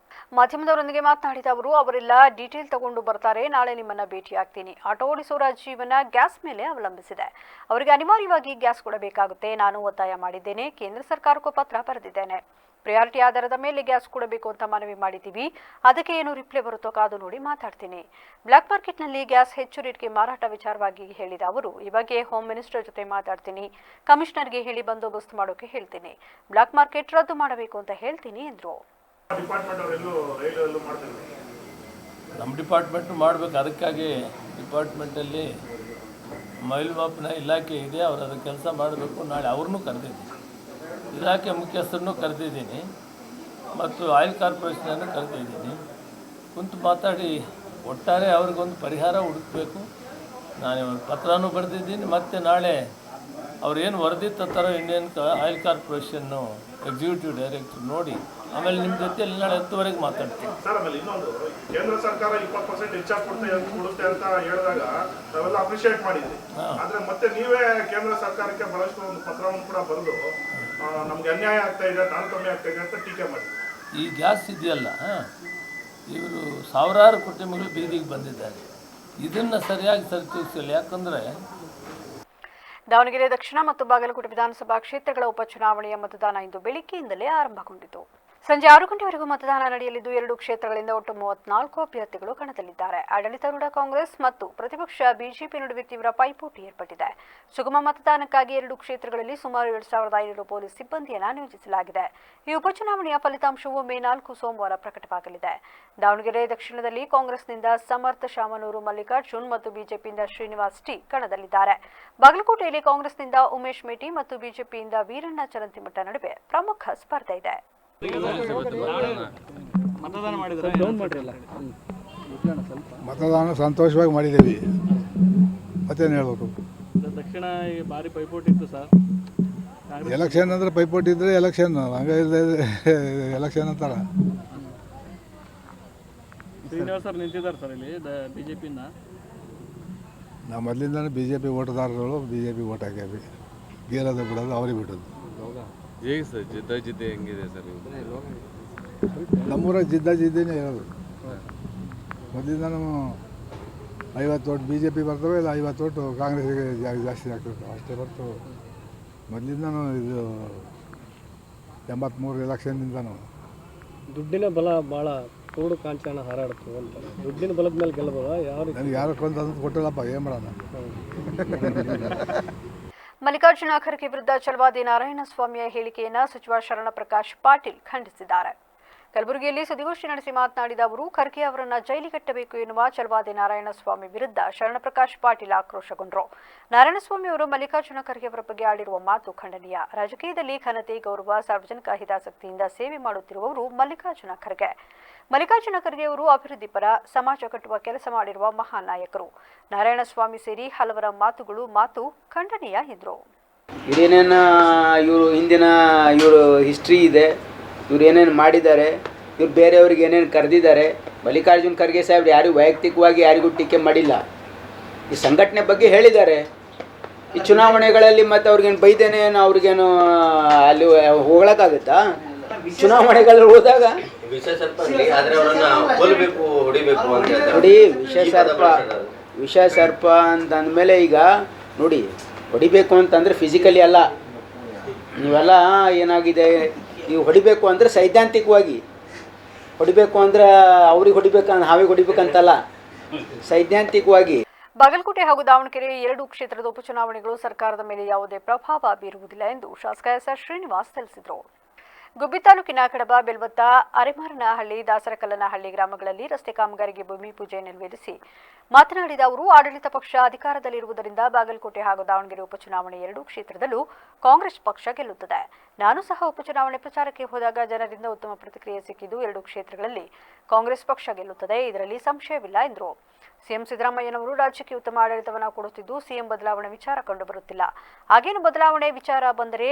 Speaker 1: ಮಾಧ್ಯಮದವರೊಂದಿಗೆ ಮಾತನಾಡಿದ ಅವರು, ಅವರೆಲ್ಲ ಡೀಟೇಲ್ ತಗೊಂಡು ಬರ್ತಾರೆ, ನಾಳೆ ನಿಮ್ಮನ್ನ ಭೇಟಿಯಾಗ್ತೀನಿ. ಆಟೋ ಓಡಿಸೋರ ಜೀವನ ಗ್ಯಾಸ್ ಮೇಲೆ ಅವಲಂಬಿಸಿದೆ. ಅವರಿಗೆ ಅನಿವಾರ್ಯವಾಗಿ ಗ್ಯಾಸ್ ಕೊಡಬೇಕಾಗುತ್ತೆ. ನಾನು ಒತ್ತಾಯ ಮಾಡಿದ್ದೇನೆ. ಕೇಂದ್ರ ಸರ್ಕಾರಕ್ಕೂ ಪತ್ರ ಬರೆದಿದ್ದೇನೆ. ಪ್ರಿಯಾರಿಟಿ ಆಧಾರದ ಮೇಲೆ ಗ್ಯಾಸ್ ಕೊಡಬೇಕು ಅಂತ ಮನವಿ ಮಾಡಿದ್ದೀವಿ. ಅದಕ್ಕೆ ಏನು ರಿಪ್ಲೈ ಬರುತ್ತೋ ಕಾದು ನೋಡಿ ಮಾತಾಡ್ತೀನಿ. ಬ್ಲಾಕ್ ಮಾರ್ಕೆಟ್ನಲ್ಲಿ ಗ್ಯಾಸ್ ಹೆಚ್ಚು ರೇಟ್ಗೆ ಮಾರಾಟ ವಿಚಾರವಾಗಿ ಹೇಳಿದ ಅವರು, ಈ ಬಗ್ಗೆ ಹೋಮ್ ಮಿನಿಸ್ಟರ್ ಜೊತೆ ಮಾತಾಡ್ತೀನಿ, ಕಮಿಷನರ್ಗೆ ಹೇಳಿ ಬಂದೋಬಸ್ತ್ ಮಾಡೋಕೆ ಹೇಳ್ತೀನಿ, ಬ್ಲಾಕ್ ಮಾರ್ಕೆಟ್ ರದ್ದು ಮಾಡಬೇಕು ಅಂತ ಹೇಳ್ತೀನಿ ಎಂದರು.
Speaker 14: ನಮ್ಮ ಡಿಪಾರ್ಟ್ಮೆಂಟು ಮಾಡಬೇಕು. ಅದಕ್ಕಾಗಿ ಡಿಪಾರ್ಟ್ಮೆಂಟಲ್ಲಿ ಮೈಲ್ಮಾಪನ ಇಲಾಖೆ ಇದೆ, ಅವರು ಅದರ ಕೆಲಸ ಮಾಡಬೇಕು. ನಾಳೆ ಅವ್ರನ್ನೂ ಕರೆದಿದ್ದೀನಿ, ಇಲಾಖೆ ಮುಖ್ಯಸ್ಥರನ್ನು ಕರೆದಿದ್ದೀನಿ ಮತ್ತು ಆಯಿಲ್ ಕಾರ್ಪೊರೇಷನನ್ನು ಕರೆದಿದ್ದೀನಿ. ಕುಂತು ಮಾತಾಡಿ ಒಟ್ಟಾರೆ ಅವ್ರಿಗೊಂದು ಪರಿಹಾರ ಹುಡುಕಬೇಕು. ನಾನು ಪತ್ರನೂ ಬರೆದಿದ್ದೀನಿ. ಮತ್ತು ನಾಳೆ ಅವ್ರೇನು ವರದಿ ತರ್ತಾರೋ ಇಂಡಿಯನ್ ಆಯಿಲ್ ಕಾರ್ಪೊರೇಷನ್ನು ಎಕ್ಸಿಕ್ಯೂಟಿವ್ ಡೈರೆಕ್ಟರ್ ನೋಡಿ ಆಮೇಲೆ ನಿಮ್ಮ ಜೊತೆಯಲ್ಲಿ ನಾಳೆ 10 ಮಾತಾಡ್ತೀನಿ.
Speaker 15: ಸರ್, ಆಮೇಲೆ ಇನ್ನೊಂದು, ಕೇಂದ್ರ ಸರ್ಕಾರ 20% ಹೆಚ್ಚಾಗಿ ಕೊಡುತ್ತೆ ಅಂತ ಹೇಳಿದಾಗ ನಾವೆಲ್ಲ ಅಪ್ರಿಷಿಯೇಟ್ ಮಾಡಿದ್ವಿ. ಆದರೆ ಮತ್ತೆ ನೀವೇ ಕೇಂದ್ರ ಸರ್ಕಾರಕ್ಕೆ ಬಹಳಷ್ಟು ಒಂದು ಪತ್ರವನ್ನು ಕೂಡ ಬರೆದು ನಮ್ಗೆ ಅನ್ಯಾಯ ಆಗ್ತಾ ಇದೆ, ತಾರತಮ್ಯ ಆಗ್ತಾ ಇದೆ ಅಂತ ಟೀಕೆ ಮಾಡಿದ್ವಿ.
Speaker 14: ಈ ಗ್ಯಾಸ್ ಇದೆಯಲ್ಲ, ಇವರು ಸಾವಿರಾರು ಕುಟುಂಬಗಳು ಬೀದಿಗೆ ಬಂದಿದ್ದಾರೆ. ಇದನ್ನು ಸರಿಯಾಗಿ ಸರಿತೂಗಿಸಲ್ಲ. ಯಾಕಂದರೆ
Speaker 1: ದಾವಣಗೆರೆ ದಕ್ಷಿಣ ಮತ್ತು ಬಾಗಲಕೋಟೆ ವಿಧಾನಸಭಾ ಕ್ಷೇತ್ರಗಳ ಉಪಚುನಾವಣೆಯ ಮತದಾನ ಇಂದು ಬೆಳಿಗ್ಗೆಯಿಂದಲೇ ಆರಂಭಗೊಂಡಿತು. ಸಂಜೆ 6 ಗಂಟೆವರೆಗೂ ಮತದಾನ ನಡೆಯಲಿದ್ದು 2 ಕ್ಷೇತ್ರಗಳಿಂದ ಒಟ್ಟು 34 ಅಭ್ಯರ್ಥಿಗಳು ಕಣದಲ್ಲಿದ್ದಾರೆ. ಆಡಳಿತಾರೂಢ ಕಾಂಗ್ರೆಸ್ ಮತ್ತು ಪ್ರತಿಪಕ್ಷ ಬಿಜೆಪಿ ನಡುವೆ ತೀವ್ರ ಪೈಪೋಟಿ ಏರ್ಪಟ್ಟಿದೆ. ಸುಗಮ ಮತದಾನಕ್ಕಾಗಿ 2 ಕ್ಷೇತ್ರಗಳಲ್ಲಿ ಸುಮಾರು 2500 ಪೊಲೀಸ್ ಸಿಬ್ಬಂದಿಯನ್ನು ನಿಯೋಜಿಸಲಾಗಿದೆ. ಈ ಉಪಚುನಾವಣೆಯ ಫಲಿತಾಂಶವು ಮೇ 4 ಸೋಮವಾರ ಪ್ರಕಟವಾಗಲಿದೆ. ದಾವಣಗೆರೆ ದಕ್ಷಿಣದಲ್ಲಿ ಕಾಂಗ್ರೆಸ್ನಿಂದ ಸಮರ್ಥ ಶಾಮನೂರು ಮಲ್ಲಿಕಾರ್ಜುನ್ ಮತ್ತು ಬಿಜೆಪಿಯಿಂದ ಶ್ರೀನಿವಾಸ್ ಟಿ ಕಣದಲ್ಲಿದ್ದಾರೆ. ಬಾಗಲಕೋಟೆಯಲ್ಲಿ ಕಾಂಗ್ರೆಸ್ನಿಂದ ಉಮೇಶ್ ಮೇಟಿ ಮತ್ತು ಬಿಜೆಪಿಯಿಂದ ವೀರಣ್ಣ ಚರಂತಿಮಠ ನಡುವೆ ಪ್ರಮುಖ ಸ್ಪರ್ಧೆ ಇದೆ.
Speaker 3: ಮತದಾನ ಸಂತೋಷವಾಗಿ ಮಾಡಿದ್ದೀವಿ. ಮತ್ತೇನು ಹೇಳ್ಬೇಕು?
Speaker 4: ದಕ್ಷಿಣ ಭಾರಿ ಪೈಪೋಟಿ ಇತ್ತು ಸರ್.
Speaker 3: ಎಲೆಕ್ಷನ್ ಅಂದರೆ ಪೈಪೋಟಿ ಇದ್ದರೆ ಎಲೆಕ್ಷನ್, ಹಂಗೆ ಎಲೆಕ್ಷನ್ ಅಂತಾರ.
Speaker 4: ಶ್ರೀನಿವಾಸ್ ಸರ್ ನಿಂತಿದ್ದಾರೆ ಸರ್ ಇಲ್ಲಿ ಬಿಜೆಪಿಯಿಂದ.
Speaker 3: ನಾವು ಮೊದಲಿಂದ ಬಿಜೆಪಿ ಓಟುದಾರಗಳು ಬಿಜೆಪಿ ಓಟ್ ಹಾಕೇವಿ. ಗೆಲ್ಲೋದು ಬಿಡೋದು ಅವ್ರಿಗೆ ಬಿಡೋದು.
Speaker 16: ಹೇಗೆ ಸರ್ ಜಿದ್ದೆ ಹೆಂಗಿದೆ ಸರ್?
Speaker 3: ನಮ್ಮೂರಾಗ ಜಿದ್ದಿನೇ ಹೇಳೋದು. ಮೊದಲಿಂದ 50 ಓಟ್ ಬಿ ಜೆ ಪಿ ಬರ್ತವೆ, ಇಲ್ಲ 50 ಓಟು ಕಾಂಗ್ರೆಸ್ಸಿಗೆ ಜಾಸ್ತಿ ಆಗ್ತಿರ್ತವೆ. ಅಷ್ಟೇ ಹೊರತು ಮೊದಲಿಂದನೂ ಇದು 83 ಎಲೆಕ್ಷನ್ನಿಂದನೂ
Speaker 4: ದುಡ್ಡಿನ ಬಲ ಭಾಳ ತೋಡು ಕಾಂಚಾಣ ಹಾರಾಡ್ತು ಅಂತ. ದುಡ್ಡಿನ ಬಲದ ಮೇಲೆ ಗೆಲ್ಲಬಹುದಾ?
Speaker 3: ನನಗೆ ಯಾರು ಕೊಂತ ಕೊಟ್ಟಿಲ್ಲಪ್ಪ, ಏನು ಮಾಡೋಣ.
Speaker 1: ಮಲ್ಲಿಕಾರ್ಜುನ ಖರ್ಗೆ ವಿರುದ್ಧ ಛಲವಾದಿ ನಾರಾಯಣಸ್ವಾಮಿಯ ಹೇಳಿಕೆಯನ್ನು ಸಚಿವ ಶರಣಪ್ರಕಾಶ್ ಪಾಟೀಲ್ ಖಂಡಿಸಿದ್ದಾರೆ. ಕಲಬುರಗಿಯಲ್ಲಿ ಸುದ್ದಿಗೋಷ್ಠಿ ನಡೆಸಿ ಮಾತನಾಡಿದ ಅವರು, ಖರ್ಗೆ ಅವರನ್ನು ಜೈಲಿಗಟ್ಟಬೇಕು ಎನ್ನುವ ಛಲವಾದಿ ನಾರಾಯಣಸ್ವಾಮಿ ವಿರುದ್ಧ ಶರಣಪ್ರಕಾಶ್ ಪಾಟೀಲ್ ಆಕ್ರೋಶಗೊಂಡರು. ನಾರಾಯಣಸ್ವಾಮಿ ಅವರು ಮಲ್ಲಿಕಾರ್ಜುನ ಖರ್ಗೆ ಅವರ ಬಗ್ಗೆ ಆಡಿರುವ ಮಾತು ಖಂಡನೀಯ. ರಾಜಕೀಯದಲ್ಲಿ ಘನತೆ, ಗೌರವ, ಸಾರ್ವಜನಿಕ ಹಿತಾಸಕ್ತಿಯಿಂದ ಸೇವೆ ಮಾಡುತ್ತಿರುವವರು ಮಲ್ಲಿಕಾರ್ಜುನ ಖರ್ಗೆ. ಮಲ್ಲಿಕಾರ್ಜುನ ಖರ್ಗೆ ಅವರು ಅಭಿವೃದ್ಧಿ ಪರ, ಸಮಾಜ ಕಟ್ಟುವ ಕೆಲಸ ಮಾಡಿರುವ ಮಹಾನ್ ನಾಯಕರು. ನಾರಾಯಣಸ್ವಾಮಿ ಸೇರಿ ಹಲವರ ಮಾತು ಖಂಡನೀಯ ಎಂದರು.
Speaker 17: ಇವರು ಹಿಂದಿನ ಹಿಸ್ಟ್ರಿ ಇದೆ, ಇವ್ರು ಏನೇನು ಮಾಡಿದ್ದಾರೆ, ಇವ್ರು ಬೇರೆಯವ್ರಿಗೆ ಏನೇನು ಕರೆದಿದ್ದಾರೆ. ಮಲ್ಲಿಕಾರ್ಜುನ್ ಖರ್ಗೆ ಸಾಹೇಬ್ರು ಯಾರಿಗೂ ವೈಯಕ್ತಿಕವಾಗಿ ಯಾರಿಗೂ ಟೀಕೆ ಮಾಡಿಲ್ಲ. ಈ ಸಂಘಟನೆ ಬಗ್ಗೆ ಹೇಳಿದ್ದಾರೆ. ಈ ಚುನಾವಣೆಗಳಲ್ಲಿ ಮತ್ತು ಅವ್ರಿಗೇನು ಬೈದೇನೆ ಅವ್ರಿಗೇನು ಅಲ್ಲಿ ಹೋಗ್ಳಕ್ಕಾಗುತ್ತಾ? ಚುನಾವಣೆಗಳಲ್ಲಿ ಹೋದಾಗ ವಿಷ ಸರ್ಪ ಅಂತ ಅಂದಮೇಲೆ ಈಗ ನೋಡಿ, ಹೊಡಿಬೇಕು ಅಂತಂದರೆ ಫಿಸಿಕಲಿ ಅಲ್ಲ. ನೀವೆಲ್ಲ ಏನಾಗಿದೆ, ನೀವು ಹೊಡಿಬೇಕು ಅಂದರೆ ಸೈದ್ಧಾಂತಿಕವಾಗಿ ಹೊಡಿಬೇಕು ಅಂದರೆ ಅವ್ರಿಗೆ ಹೊಡಿಬೇಕಂತ ಹಾವಿಗೆ ಹೊಡಿಬೇಕಂತಲ್ಲ, ಸೈದ್ಧಾಂತಿಕವಾಗಿ.
Speaker 1: ಬಾಗಲಕೋಟೆ ಹಾಗೂ ದಾವಣಗೆರೆ 2 ಕ್ಷೇತ್ರದ ಉಪಚುನಾವಣೆಗಳು ಸರ್ಕಾರದ ಮೇಲೆ ಯಾವುದೇ ಪ್ರಭಾವ ಬೀರುವುದಿಲ್ಲ ಎಂದು ಶಾಸಕ ಎಸ್ ಶ್ರೀನಿವಾಸ್ ತಿಳಿಸಿದರು. ಗುಬ್ಬಿ ತಾಲೂಕಿನ ಕಡಬ, ಬೆಲ್ವತ್ತ, ಅರೆಮಾರನಹಳ್ಳಿ, ದಾಸರಕಲ್ಲನಹಳ್ಳಿ ಗ್ರಾಮಗಳಲ್ಲಿ ರಸ್ತೆ ಕಾಮಗಾರಿಗೆ ಭೂಮಿ ಪೂಜೆ ನೆರವೇರಿಸಿ ಮಾತನಾಡಿದ ಅವರು, ಆಡಳಿತ ಪಕ್ಷ ಅಧಿಕಾರದಲ್ಲಿರುವುದರಿಂದ ಬಾಗಲಕೋಟೆ ಹಾಗೂ ದಾವಣಗೆರೆ ಉಪಚುನಾವಣೆ 2 ಕ್ಷೇತ್ರದಲ್ಲೂ ಕಾಂಗ್ರೆಸ್ ಪಕ್ಷ ಗೆಲ್ಲುತ್ತದೆ. ನಾನು ಸಹ ಉಪಚುನಾವಣೆ ಪ್ರಚಾರಕ್ಕೆ ಹೋದಾಗ ಜನರಿಂದ ಉತ್ತಮ ಪ್ರತಿಕ್ರಿಯೆ ಸಿಕ್ಕಿದ್ದು 2 ಕ್ಷೇತ್ರಗಳಲ್ಲಿ ಕಾಂಗ್ರೆಸ್ ಪಕ್ಷ ಗೆಲ್ಲುತ್ತದೆ, ಇದರಲ್ಲಿ ಸಂಶಯವಿಲ್ಲ ಎಂದರು. ಸಿಎಂ ಸಿದ್ದರಾಮಯ್ಯನವರು ರಾಜ್ಯಕ್ಕೆ ಉತ್ತಮ ಆಡಳಿತವನ್ನು ಕೊಡುತ್ತಿದ್ದು ಸಿಎಂ ಬದಲಾವಣೆ ವಿಚಾರ ಕಂಡುಬರುತ್ತಿಲ್ಲ. ಹಾಗೇನು ಬದಲಾವಣೆ ವಿಚಾರ ಬಂದರೆ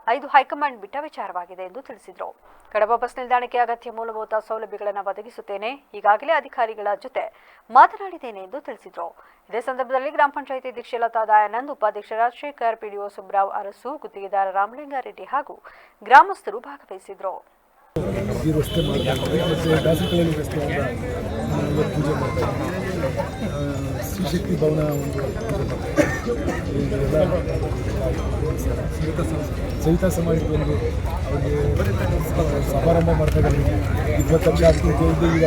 Speaker 1: 5 ಹೈಕಮಾಂಡ್ ಬಿಟ್ಟ ವಿಚಾರವಾಗಿದೆ ಎಂದು ತಿಳಿಸಿದರು. ಕಡಬ ಬಸ್ ನಿಲ್ದಾಣಕ್ಕೆ ಅಗತ್ಯ ಮೂಲಭೂತ ಸೌಲಭ್ಯಗಳನ್ನು ಒದಗಿಸುತ್ತೇನೆ, ಈಗಾಗಲೇ ಅಧಿಕಾರಿಗಳ ಜೊತೆ ಮಾತನಾಡಿದ್ದೇನೆ ಎಂದು ತಿಳಿಸಿದರು. ಇದೇ ಸಂದರ್ಭದಲ್ಲಿ ಗ್ರಾಮ ಪಂಚಾಯಿತಿ ಅಧ್ಯಕ್ಷೆ ಲತಾ ದಯಾನಂದ್, ಉಪಾಧ್ಯಕ್ಷ ರಾಜಶೇಖರ್, ಪಿಡಿಒ ಸುಬ್ರಾವ್ ಅರಸು, ಗುತ್ತಿಗೆದಾರ ರಾಮಲಿಂಗಾರೆಡ್ಡಿ ಹಾಗೂ ಗ್ರಾಮಸ್ಥರು ಭಾಗವಹಿಸಿದರು.
Speaker 3: ಈ ರಸ್ತೆ ಮಾಡಿದ್ದಾರೆ ಮತ್ತು ದಾಸಕಳ್ಳಿ ರಸ್ತೆಯಿಂದ ಪೂಜೆ ಮಾಡ್ತಾರೆ. ಶ್ರೀಶಕ್ತಿ ಭವನ ಒಂದು ಸಹಿತ ಸಮಾಜದಲ್ಲಿ ಅವರಿಗೆ ಸಮಾರಂಭ ಮಾಡ್ತಾರೆ. 20 ಲಕ್ಷ ಆಗ್ತಿತ್ತು ಕೇಳಿದ್ದು ಈಗ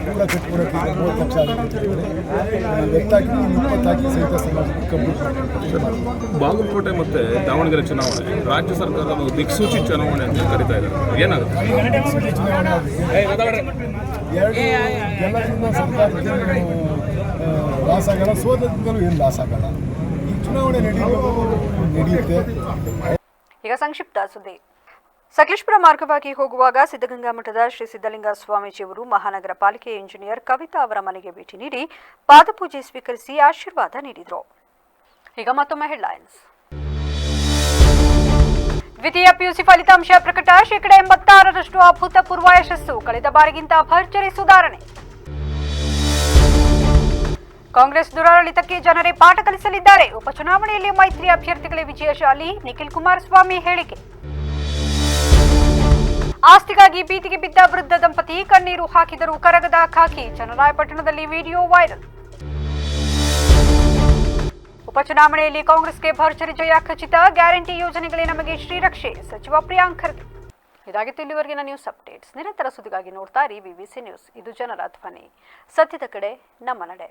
Speaker 3: ಕೂಡ ಕಟ್ಕೊಡೋಕ್ಕೆ 30 ಲಕ್ಷ ಆಗುತ್ತೆ. ವ್ಯಕ್ತಾಗಿ 20 ಹಾಕಿ ಸಹಿತ ಸಮಾಜಕ್ಕೆ ಕಂಪ್ಲೀಟ್ ಮಾಡ್ತಾರೆ.
Speaker 15: ಬಾಗಲಕೋಟೆ ಮತ್ತು ದಾವಣಗೆರೆ ಚುನಾವಣೆ ರಾಜ್ಯ ಸರ್ಕಾರದ ಒಂದು ದಿಕ್ಸೂಚಿ ಚುನಾವಣೆ ಅಂತ ಕರೀತಾ ಇದ್ದಾರೆ. ಏನಾಗುತ್ತೆ
Speaker 3: ಎಲ್ಲರಿಂದ ಸರ್ಕಾರಕ್ಕೆ ಲಾಸ್ ಆಗಲ್ಲ, ಸೋದದಿಂದಲೂ ಏನು ಲಾಸ್ ಆಗಲ್ಲ. ಈ ಚುನಾವಣೆ ನಡೆಯುತ್ತೆ.
Speaker 1: ಈಗ ಸಂಕ್ಷಿಪ್ತ ಸುದ್ದಿ. ಸಕಲೇಶಪುರ ಮಾರ್ಗವಾಗಿ ಹೋಗುವಾಗ ಸಿದ್ಧಗಂಗಾ ಮಠದ ಶ್ರೀ ಸಿದ್ಧಲಿಂಗ ಸ್ವಾಮೀಜಿಯವರು ಮಹಾನಗರ ಪಾಲಿಕೆ ಇಂಜಿನಿಯರ್ ಕವಿತಾ ಅವರ ಮನೆಗೆ ಭೇಟಿ ನೀಡಿ ಪಾದಪೂಜೆ ಸ್ವೀಕರಿಸಿ ಆಶೀರ್ವಾದ ನೀಡಿದರು. ಈಗ ಮತ್ತೊಮ್ಮೆ ಹೆಡ್ಲೈನ್ಸ್. ದ್ವಿತೀಯ ಪಿಯುಸಿ ಫಲಿತಾಂಶ ಪ್ರಕಟ. 86% ಅಭೂತಪೂರ್ವ ಯಶಸ್ಸು. ಕಳೆದ ಬಾರಿಗಿಂತ ಭರ್ಜರಿ ಸುಧಾರಣೆ. ಕಾಂಗ್ರೆಸ್ ದುರಾಡಳಿತಕ್ಕೆ ಜನರೇ ಪಾಠ ಕಲಿಸಲಿದ್ದಾರೆ. ಉಪಚುನಾವಣೆಯಲ್ಲಿ ಮೈತ್ರಿ ಅಭ್ಯರ್ಥಿಗಳೇ ವಿಜಯಶಾಲಿ. ನಿಖಿಲ್ ಕುಮಾರಸ್ವಾಮಿ ಹೇಳಿಕೆ. ಆಸ್ತಿಗಾಗಿ ಬೀದಿಗೆ ಬಿದ್ದ ವೃದ್ಧ ದಂಪತಿ ಕಣ್ಣೀರು ಹಾಕಿದರೂ ಕರಗದ ಖಾಕಿ. ಚನ್ನರಾಯಪಟ್ಟಣದಲ್ಲಿ ವಿಡಿಯೋ ವೈರಲ್. ಉಪಚುನಾವಣೆಯಲ್ಲಿ ಕಾಂಗ್ರೆಸ್ಗೆ ಭರ್ಜರಿ ಜಯ ಖಚಿತ. ಗ್ಯಾರಂಟಿ ಯೋಜನೆಗಳೇ ನಮಗೆ ಶ್ರೀರಕ್ಷೆ. ಸಚಿವ ಪ್ರಿಯಾಂಕ್ ಖರ್ಗೆ. ಇದಾಗಿತ್ತು ಇಲ್ಲಿವರೆಗಿನ ನ್ಯೂಸ್ ಅಪ್ಡೇಟ್ಸ್. ನಿರಂತರ ಸುದ್ದಿಗಾಗಿ ನೋಡ್ತಾ ಇರಿ ವಿವಿಸಿ ನ್ಯೂಸ್. ಇದು ಜನರ ಧ್ವನಿ. ಸತ್ಯದ ಕಡೆ ನಮ್ಮ ನಡೆ.